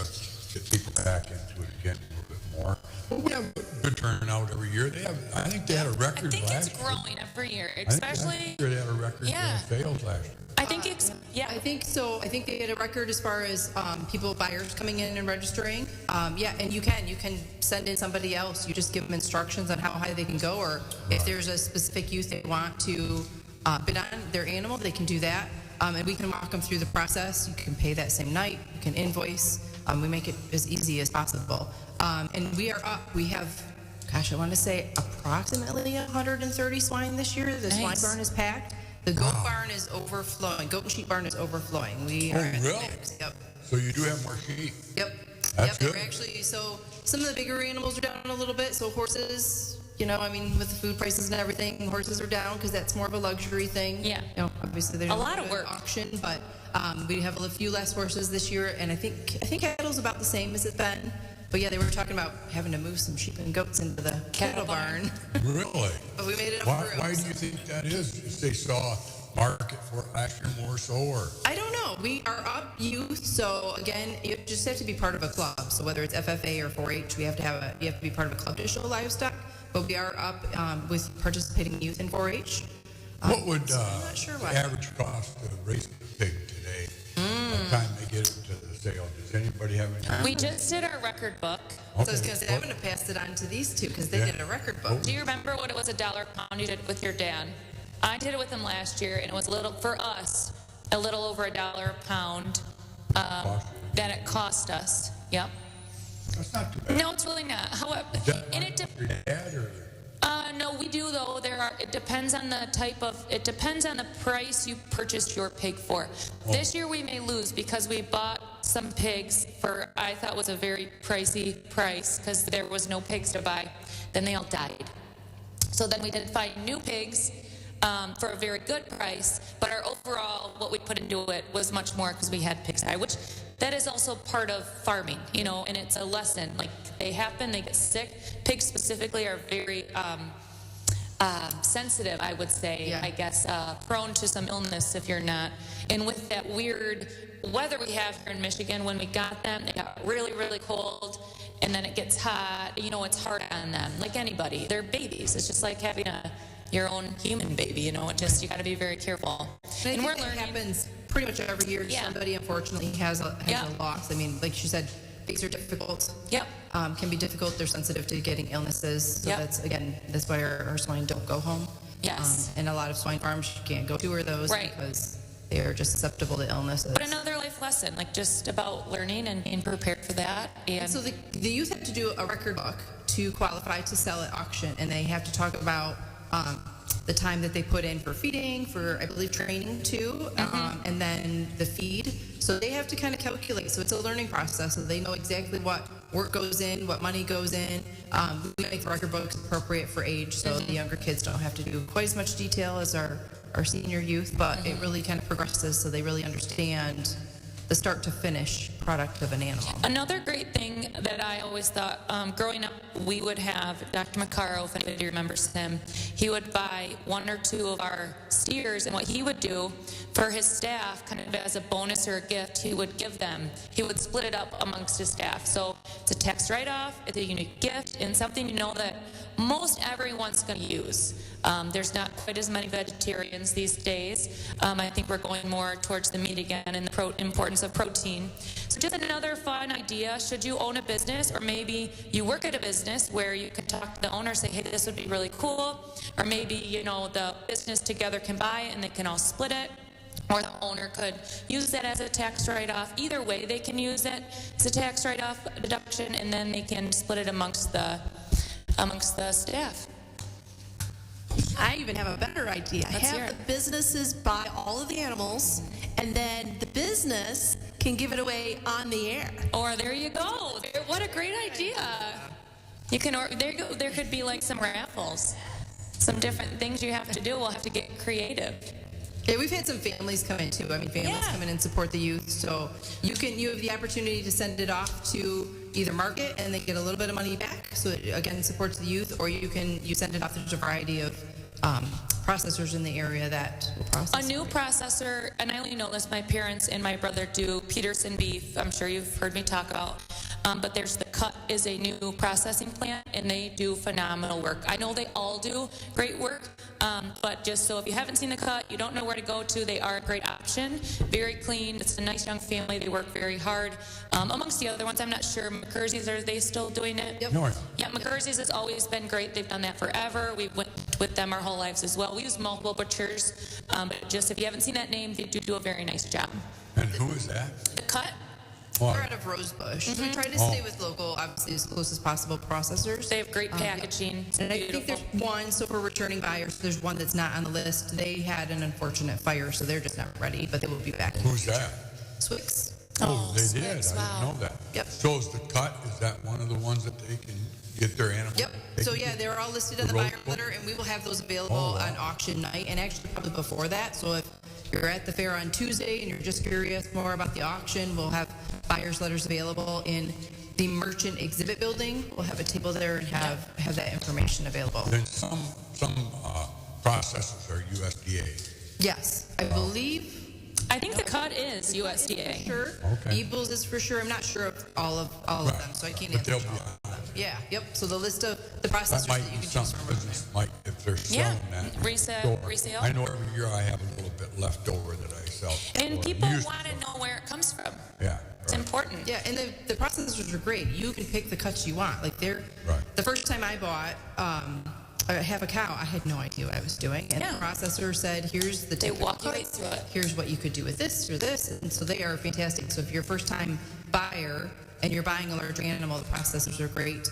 [SPEAKER 2] get people back into it again a little bit more. But we have a good turnout every year. I think they had a record last year.
[SPEAKER 13] I think it's growing every year, especially.
[SPEAKER 2] I think they had a record sales last year.
[SPEAKER 13] I think it's, yeah.
[SPEAKER 14] I think so. I think they had a record as far as buyers coming in and registering. And you can send in somebody else. You just give them instructions on how high they can go, or if there's a specific use they want to bid on their animal, they can do that. And we can walk them through the process. You can pay that same night. You can invoice. We make it as easy as possible. And we are up. We have, I want to say approximately 130 swine this year. The swine barn is packed. The goat barn is overflowing. Goat and sheep barn is overflowing. We are at the max. Yep.
[SPEAKER 2] So you do have more sheep?
[SPEAKER 14] Yep.
[SPEAKER 2] That's good.
[SPEAKER 14] Actually, so some of the bigger animals are down a little bit. So horses, with the food prices and everything, horses are down because that's more of a luxury thing.
[SPEAKER 13] Yeah.
[SPEAKER 14] Obviously there's
[SPEAKER 13] a lot of work
[SPEAKER 14] auction, but we have a few less horses this year, and I think cattle's about the same as it's been. But yeah, they were talking about having to move some sheep and goats into the cattle barn.
[SPEAKER 2] Really?
[SPEAKER 14] But we made it up for
[SPEAKER 2] Why do you think that is? If they saw market for it last year more so, or?
[SPEAKER 14] I don't know. We are up youth, so again, you just have to be part of a club. So whether it's FFA or 4-H, you have to be part of a club to show livestock. But we are up with participating youth in 4-H.
[SPEAKER 2] What would
[SPEAKER 14] I'm not sure
[SPEAKER 2] the average cost of raising a pig today? By the time they get it to the sale, does anybody have any?
[SPEAKER 13] We just did our record book.
[SPEAKER 14] So I was going to say, I'm going to pass it on to these two because they did a record book.
[SPEAKER 13] Do you remember what it was $1 a pound you did with your dad? I did it with him last year, and it was a little over $1 a pound that it cost us. Yep.
[SPEAKER 2] That's not too bad.
[SPEAKER 13] No, it's really not. However, and it no, we do though. It depends on the price you purchased your pig for. This year we may lose because we bought some pigs for I thought was a very pricey price because there was no pigs to buy. Then they all died. So then we did find new pigs for a very good price, but our overall what we put into it was much more because we had pigs die, which that is also part of farming, and it's a lesson. Like they get sick. Pigs specifically are very sensitive, I would say, I guess, prone to some illness if you're not. And with that weird weather we have here in Michigan, when we got them, they got really, really cold, and then it gets hot. It's hard on them, like anybody. They're babies. It's just like having your own human baby, you got to be very careful.
[SPEAKER 14] And we're learning. It happens pretty much every year. Somebody unfortunately has a loss. I mean, like she said, pigs are difficult.
[SPEAKER 13] Yep.
[SPEAKER 14] Can be difficult. They're sensitive to getting illnesses. So that's why our swine don't go home.
[SPEAKER 13] Yes.
[SPEAKER 14] And a lot of swine farms you can't go to are those because they are just susceptible to illnesses.
[SPEAKER 13] But another life lesson, like just about learning and being prepared for that. And
[SPEAKER 14] so the youth have to do a record book to qualify to sell at auction, and they have to talk about the time that they put in for feeding, for I believe training too, and then the feed. So they have to kind of calculate. So it's a learning process. So they know exactly what work goes in, what money goes in. We make the record books appropriate for age, so the younger kids don't have to do quite as much detail as our senior youth, but it really kind of progresses so they really understand the start to finish product of an animal.
[SPEAKER 13] Another great thing that I always thought, growing up, we would have Dr. McCarroll, if anybody remembers him, he would buy 1 or 2 of our steers, and what he would do for his staff, kind of as a bonus or a gift, he would split it up amongst his staff. So it's a tax write-off, it's a unique gift, and something that most everyone's going to use. There's not quite as many vegetarians these days. I think we're going more towards the meat again and the importance of protein. So just another fun idea, should you own a business, or maybe you work at a business where you can talk to the owner, say, hey, this would be really cool, or maybe, the business together can buy it and they can all split it, or the owner could use that as a tax write-off. Either way, they can use it as a tax write-off deduction, and then they can split it amongst the staff.
[SPEAKER 16] I even have a better idea. Have the businesses buy all of the animals, and then the business can give it away on the air.
[SPEAKER 13] Or there you go. What a great idea. You can. There could be like some raffles, some different things you have to do. We'll have to get creative.
[SPEAKER 14] Yeah, we've had some families come in too. I mean, families come in and support the youth. So you have the opportunity to send it off to either market and they get a little bit of money back. So it, again, supports the youth, or you send it off. There's a variety of processors in the area that will process.
[SPEAKER 13] A new processor, and I only know this, my parents and my brother do Peterson beef. I'm sure you've heard me talk about. But there's the Cut is a new processing plant, and they do phenomenal work. I know they all do great work, but just so if you haven't seen the Cut, you don't know where to go to, they are a great option. Very clean. It's a nice young family. They work very hard. Amongst the other ones, I'm not sure. Mackenzi's, are they still doing it?
[SPEAKER 14] Yep.
[SPEAKER 2] No.
[SPEAKER 13] Yeah, Mackenzi's has always been great. They've done that forever. We've went with them our whole lives as well. We use multiple butchers, but just if you haven't seen that name, they do a very nice job.
[SPEAKER 2] And who is that?
[SPEAKER 13] The Cut.
[SPEAKER 14] We're out of Rosebush. We try to stay with local, obviously as close as possible, processors.
[SPEAKER 13] They have great packaging.
[SPEAKER 14] And I think there's one, so for returning buyers, there's one that's not on the list. They had an unfortunate fire, so they're just not ready, but they will be back.
[SPEAKER 2] Who's that?
[SPEAKER 14] Swix.
[SPEAKER 2] Oh, they did.
[SPEAKER 13] Swix,
[SPEAKER 2] I didn't know that.
[SPEAKER 14] Yep.
[SPEAKER 2] So is the Cut, is that one of the ones that they can get their animals?
[SPEAKER 14] Yep. So yeah, they're all listed on the buyer letter, and we will have those available on auction night, and actually probably before that. So if you're at the fair on Tuesday and you're just curious more about the auction, we'll have buyer's letters available in the merchant exhibit building. We'll have a table there and have that information available.
[SPEAKER 2] Then some processors are USDA.
[SPEAKER 14] Yes, I believe.
[SPEAKER 13] I think the Cut is USDA.
[SPEAKER 14] Sure.
[SPEAKER 2] Okay.
[SPEAKER 14] Eagles is for sure. I'm not sure of all of them, so I can't answer all of them. Yeah. Yep. So the list of the processors
[SPEAKER 2] That might
[SPEAKER 14] that you
[SPEAKER 2] be
[SPEAKER 14] can choose
[SPEAKER 2] some
[SPEAKER 14] from.
[SPEAKER 2] business, like if they're selling that.
[SPEAKER 13] Resale.
[SPEAKER 2] I know every year I have a little bit left over that I sell.
[SPEAKER 13] And people want to know where it comes from.
[SPEAKER 2] Yeah.
[SPEAKER 13] It's important.
[SPEAKER 14] Yeah, and the processors are great. You can pick the cuts you want. Like the first time I bought have a cow, I had no idea what I was doing, and the processor said, "Here's the
[SPEAKER 13] They walk you
[SPEAKER 14] cuts.
[SPEAKER 13] right through it.
[SPEAKER 14] Here's what you could do with this or this," and so they are fantastic. So if you're a first-time buyer and you're buying a larger animal, the processors are great.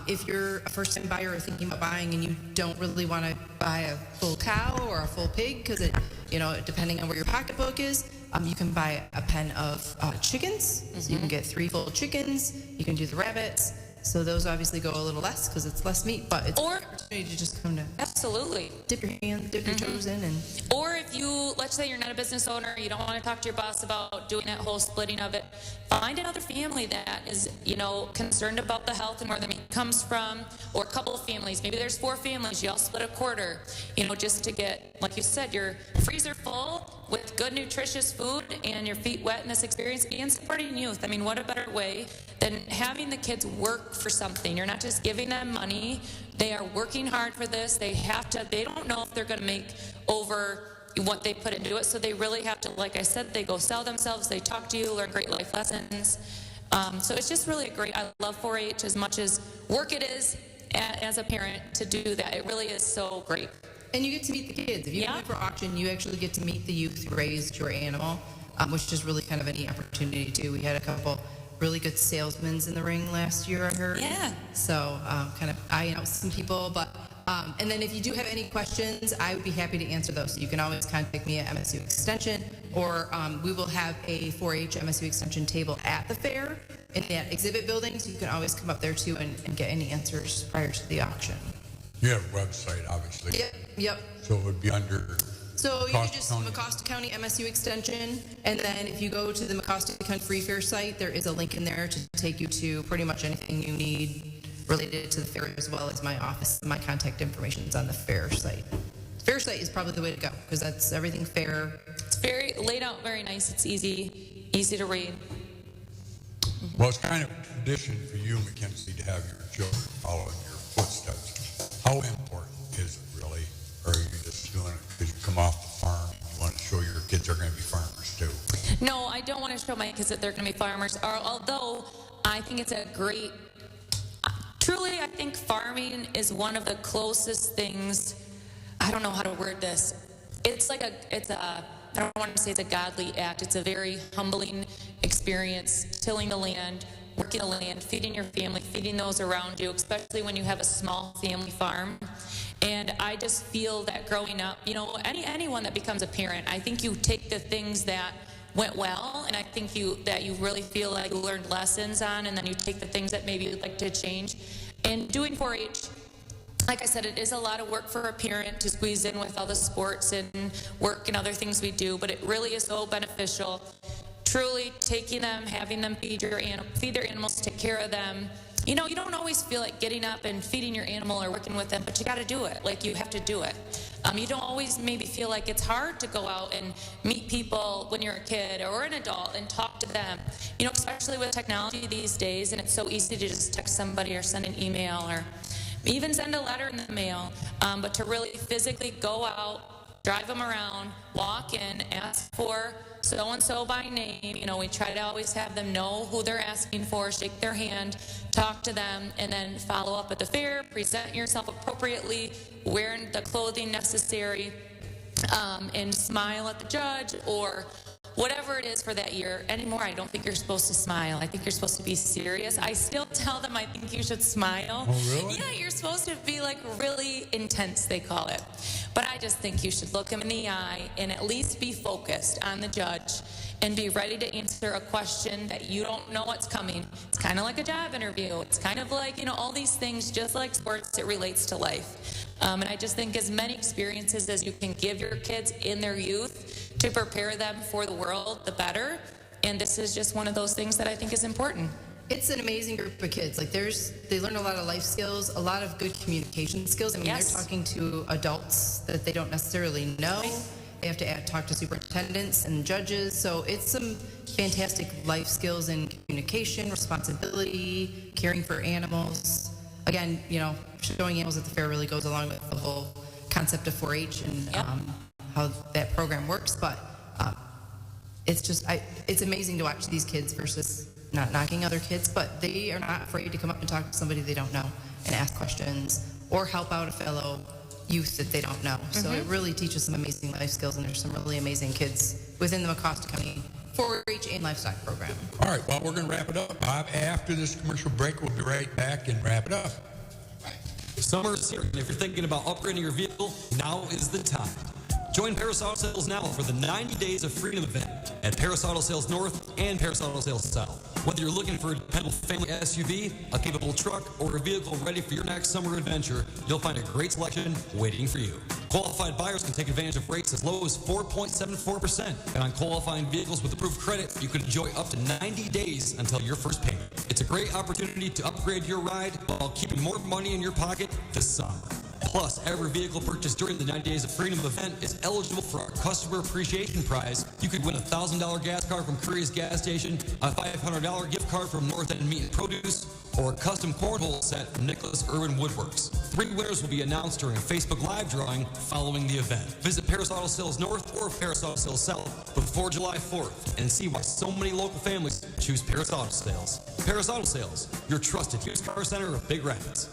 [SPEAKER 14] If you're a first-time buyer or thinking about buying and you don't really want to buy a full cow or a full pig, because depending on where your pocketbook is, you can buy a pen of chickens. So you can get 3 full chickens. You can do the rabbits. So those obviously go a little less because it's less meat, but it's an opportunity to just come to
[SPEAKER 13] absolutely
[SPEAKER 14] dip your toes in. And
[SPEAKER 13] or if you, let's say you're not a business owner, you don't want to talk to your boss about doing that whole splitting of it, find another family that is, concerned about the health and where the meat comes from, or a couple of families. Maybe there's 4 families, you all split a quarter, just to get, like you said, your freezer full with good nutritious food and your feet wet in this experience and supporting youth. I mean, what a better way than having the kids work for something. You're not just giving them money. They are working hard for this. They don't know if they're going to make over what they put into it. So they really have to, like I said, they go sell themselves. They talk to you, learn great life lessons. So it's just really great. I love 4-H as much as work it is as a parent to do that. It really is so great.
[SPEAKER 14] And you get to meet the kids. If you come in for auction, you actually get to meet the youth who raised your animal, which is really kind of a neat opportunity too. We had a couple really good salesmen in the ring last year, I heard.
[SPEAKER 13] Yeah.
[SPEAKER 14] So kind of eyeing out some people, but And then if you do have any questions, I would be happy to answer those. So you can always contact me at MSU Extension, or we will have a 4-H MSU Extension table at the fair in that exhibit building, so you can always come up there too and get any answers prior to the auction.
[SPEAKER 2] You have a website, obviously.
[SPEAKER 14] Yep.
[SPEAKER 2] So it would be under
[SPEAKER 14] So you can just Mecosta County MSU Extension, and then if you go to the Mecosta County Free Fair site, there is a link in there to take you to pretty much anything you need related to the fair, as well as my office. My contact information is on the fair site. The fair site is probably the way to go, because that's everything fair.
[SPEAKER 13] It's very laid out, very nice. It's easy to read.
[SPEAKER 2] Well, it's kind of a tradition for you, Mackenzi, to have your children follow in your footsteps. How important is it really? Or are you just doing it because you come off the farm and you want to show your kids are going to be farmers too?
[SPEAKER 13] No, I don't want to show my kids that they're going to be farmers, although I think it's a great... Truly, I think farming is one of the closest things... I don't know how to word this. I don't want to say it's a godly act. It's a very humbling experience, tilling the land, working the land, feeding your family, feeding those around you, especially when you have a small family farm. And I just feel that growing up, anyone that becomes a parent, I think you take the things that went well, and I think that you really feel like you learned lessons on, and then you take the things that maybe you'd like to change. And doing 4-H, like I said, it is a lot of work for a parent to squeeze in with all the sports and work and other things we do, but it really is so beneficial. Truly taking them, having them feed their animals, take care of them. You don't always feel like getting up and feeding your animal or working with them, but you got to do it. Like, you have to do it. You don't always maybe feel like it's hard to go out and meet people when you're a kid or an adult and talk to them. Especially with technology these days, and it's so easy to just text somebody or send an email or even send a letter in the mail. But to really physically go out, drive them around, walk in, ask for so-and-so by name. We try to always have them know who they're asking for, shake their hand, talk to them, and then follow up at the fair, present yourself appropriately, wearing the clothing necessary, and smile at the judge or whatever it is for that year. Anymore, I don't think you're supposed to smile. I think you're supposed to be serious. I still tell them I think you should smile.
[SPEAKER 2] Oh, really?
[SPEAKER 13] Yeah, you're supposed to be like really intense, they call it. But I just think you should look them in the eye and at least be focused on the judge and be ready to answer a question that you don't know what's coming. It's kind of like a job interview. It's kind of like, all these things, just like sports, it relates to life. And I just think as many experiences as you can give your kids in their youth to prepare them for the world, the better. And this is just one of those things that I think is important.
[SPEAKER 14] It's an amazing group of kids. They learn a lot of life skills, a lot of good communication skills.
[SPEAKER 13] Yes.
[SPEAKER 14] They're talking to adults that they don't necessarily know. They have to talk to superintendents and judges. So it's some fantastic life skills in communication, responsibility, caring for animals. Again, showing animals at the fair really goes along with the whole concept of 4-H and how that program works. But it's amazing to watch these kids versus not knocking other kids, but they are not afraid to come up and talk to somebody they don't know and ask questions or help out a fellow youth that they don't know. So it really teaches some amazing life skills, and there's some really amazing kids within the Mecosta County 4-H and livestock program.
[SPEAKER 2] All right, well, we're going to wrap it up, Bob. After this commercial break, we'll be right back and wrap it up.
[SPEAKER 6] Summer's here, and if you're thinking about upgrading your vehicle, now is the time. Join Paris Auto Sales now for the 90 Days of Freedom event at Paris Auto Sales North and Paris Auto Sales South. Whether you're looking for a dependable family SUV, a capable truck, or a vehicle ready for your next summer adventure, you'll find a great selection waiting for you. Qualified buyers can take advantage of rates as low as 4.74%. And on qualifying vehicles with approved credit, you can enjoy up to 90 days until your first payment. It's a great opportunity to upgrade your ride while keeping more money in your pocket this summer. Plus, every vehicle purchased during the 90 Days of Freedom event is eligible for our Customer Appreciation Prize. You could win a $1,000 gas card from Curries Gas Station, a $500 gift card from North End Meat and Produce, or a custom cornhole set from Nicholas Irwin Woodworks. 3 winners will be announced during a Facebook Live drawing following the event. Visit Paris Auto Sales North or Paris Auto Sales South before July 4th and see why so many local families choose Paris Auto Sales. Paris Auto Sales, your trusted used car center of Big Rapids.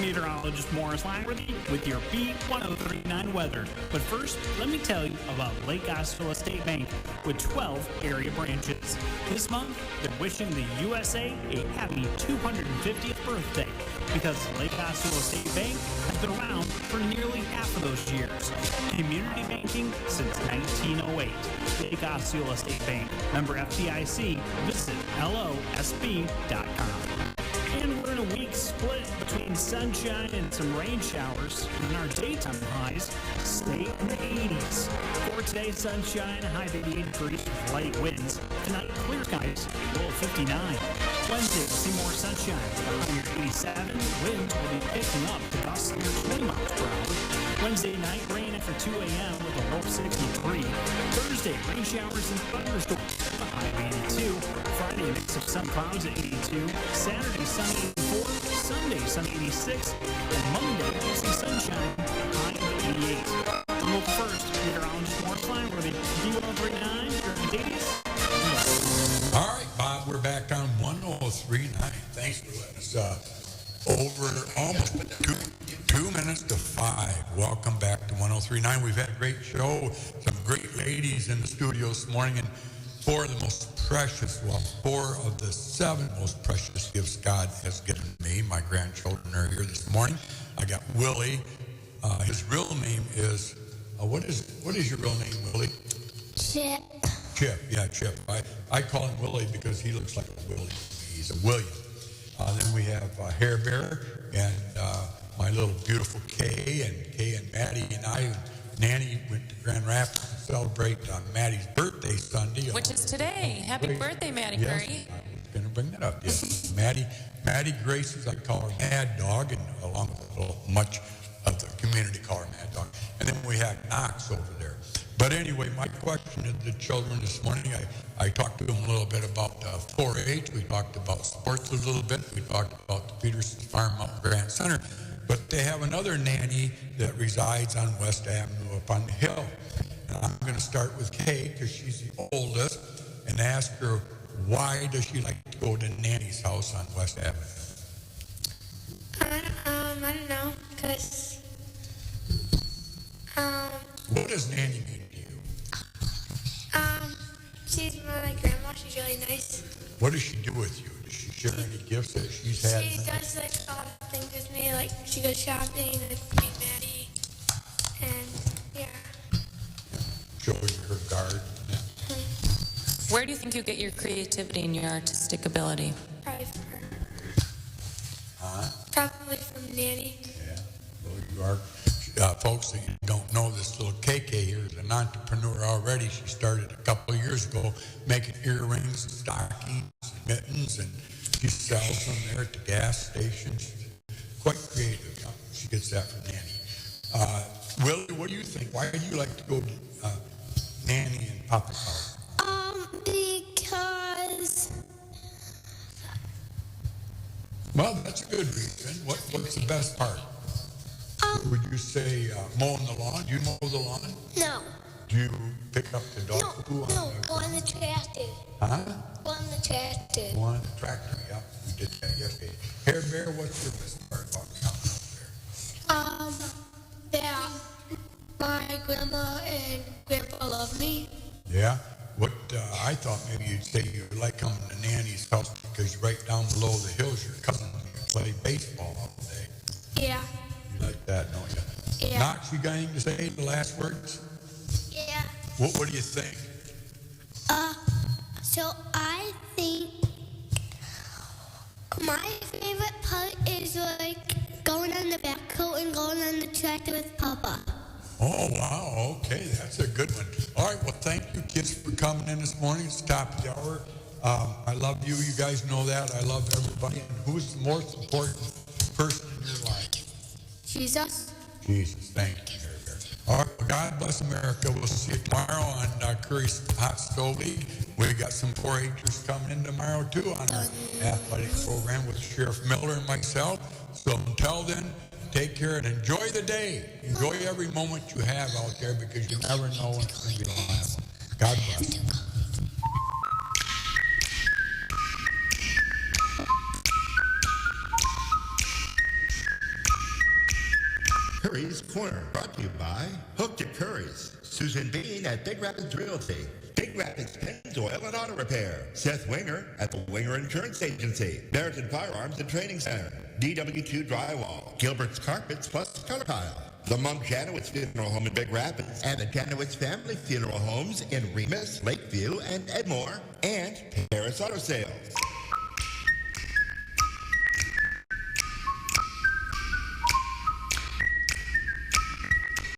[SPEAKER 17] Meteorologist Meteorologist Morris Langworthy with your B1039 weather. But first, let me tell you about Lake Osceola State Bank with 12 area branches. This month, they're wishing the USA a happy 250th birthday because Lake Osceola State Bank has been around for nearly half of those years. Community banking since 1908. Lake Osceola State Bank, member FDIC. Visit LOSB.com. And we're in a week split between sunshine and some rain showers, and our daytime highs stay in the 80s. For today, sunshine, high of 88 degrees with light winds. Tonight, clear skies, low of 59. Wednesday, we'll see more sunshine, high near 87. Winds will be picking up to gusts near 20 miles per hour. Wednesday night, rain after 2 a.m. with a low of 63. Thursday, rain showers and thunderstorms, a high of 82. Friday, a mix of sun clouds at 82. Saturday, sunny 84. Sunday, sunny 86. And Monday, we'll see sunshine, high of 88. And we'll first, meteorologist Morris Langworthy, B1039, during days.
[SPEAKER 2] All right, Bob, we're back on 1039. Thanks for letting us over almost 2 minutes to 5. Welcome back to 1039. We've had a great show, some great ladies in the studio this morning, and four of the 7 most precious gifts God has given me. My grandchildren are here this morning. I got Willie. His real name is, what is your real name, Willie?
[SPEAKER 10] Chip.
[SPEAKER 2] Chip, yeah, Chip. I call him Willie because he looks like a Willie. He's a William. Then we have Hair Bear and my little beautiful Kay and Maddie and I. Nanny went to Grand Rapids to celebrate Maddie's birthday Sunday.
[SPEAKER 13] Which is today. Happy birthday, Maddie Currie.
[SPEAKER 2] I was going to bring that up. Yes. Maddie Grace, as I call her, Mad Dog, and along with much of the community call her Mad Dog. And then we have Knox over there. But anyway, my question to the children this morning, I talked to them a little bit about 4-H. We talked about sports a little bit. We talked about the Peterson Farm Mountain Grant Center. But they have another nanny that resides on West Avenue up on the hill. And I'm going to start with Kay because she's the oldest and ask her, why does she like to go to Nanny's house on West Avenue?
[SPEAKER 15] I don't know, because,
[SPEAKER 2] what does Nanny mean to you?
[SPEAKER 15] She's my grandma. She's really nice.
[SPEAKER 2] What does she do with you? Does she share any gifts that she's had?
[SPEAKER 15] She does, like, a lot of things with me. Like, she goes shopping with me, Maddie, and, yeah.
[SPEAKER 2] Show you her garden. Yeah.
[SPEAKER 13] Where do you think you get your creativity and your artistic ability?
[SPEAKER 15] Probably from her.
[SPEAKER 2] Huh?
[SPEAKER 15] Probably from Nanny.
[SPEAKER 2] Yeah. Well, you are. Folks, that you don't know, this little KK here is an entrepreneur already. She started a couple of years ago making earrings, stockings, mittens, and she sells them there at the gas station. She's quite creative. Yeah. She gets that from Nanny. Willie, what do you think? Why do you like to go to Nanny and Papa's house?
[SPEAKER 10] Because...
[SPEAKER 2] Well, that's a good reason. What's the best part? Would you say mowing the lawn? Do you mow the lawn?
[SPEAKER 10] No.
[SPEAKER 2] Do you pick up the dog poo?
[SPEAKER 10] No, go on the tractor.
[SPEAKER 2] Huh?
[SPEAKER 10] Go on the tractor.
[SPEAKER 2] Go on the tractor, yeah. We did that yesterday. Hair Bear, what's your best part about the house out there?
[SPEAKER 10] That my grandma and grandpa love me.
[SPEAKER 2] Yeah? What I thought maybe you'd say you like coming to Nanny's house because right down below the hills, your cousin play baseball all day.
[SPEAKER 10] Yeah.
[SPEAKER 2] You like that, don't you?
[SPEAKER 10] Yeah.
[SPEAKER 2] Knox, you got anything to say, the last words?
[SPEAKER 10] Yeah.
[SPEAKER 2] What do you think?
[SPEAKER 10] So I think my favorite part is like going on the backhoe and going on the tractor with Papa.
[SPEAKER 2] Oh, wow. Okay, that's a good one. All right, well, thank you, kids, for coming in this morning. It's the top of the hour. I love you. You guys know that. I love everybody. And who's the most important person in your life?
[SPEAKER 10] Jesus.
[SPEAKER 2] Jesus. Thank you. All right, well, God bless America. We'll see you tomorrow on Curry's Hot Stove League. We got some 4-H'ers coming in tomorrow, too, on our athletic program with Sheriff Miller and myself. So until then, take care and enjoy the day. Enjoy every moment you have out there because you never know when it's going to be the last one. God bless.
[SPEAKER 1] Curries Corner, brought to you by Hauck at Curries, Susan Bean at Big Rapids Realty, Big Rapids Pennzoil and Auto Repair, Seth Winger at the Winger Insurance Agency, Meriton Firearms and Training Center, DW2 Drywall, Gilbert's Carpets plus Color Tile, the Monk Janowitz Funeral Home in Big Rapids, and the Janowitz Family Funeral Homes in Remus, Lakeview, and Edmore, and Paris Auto Sales.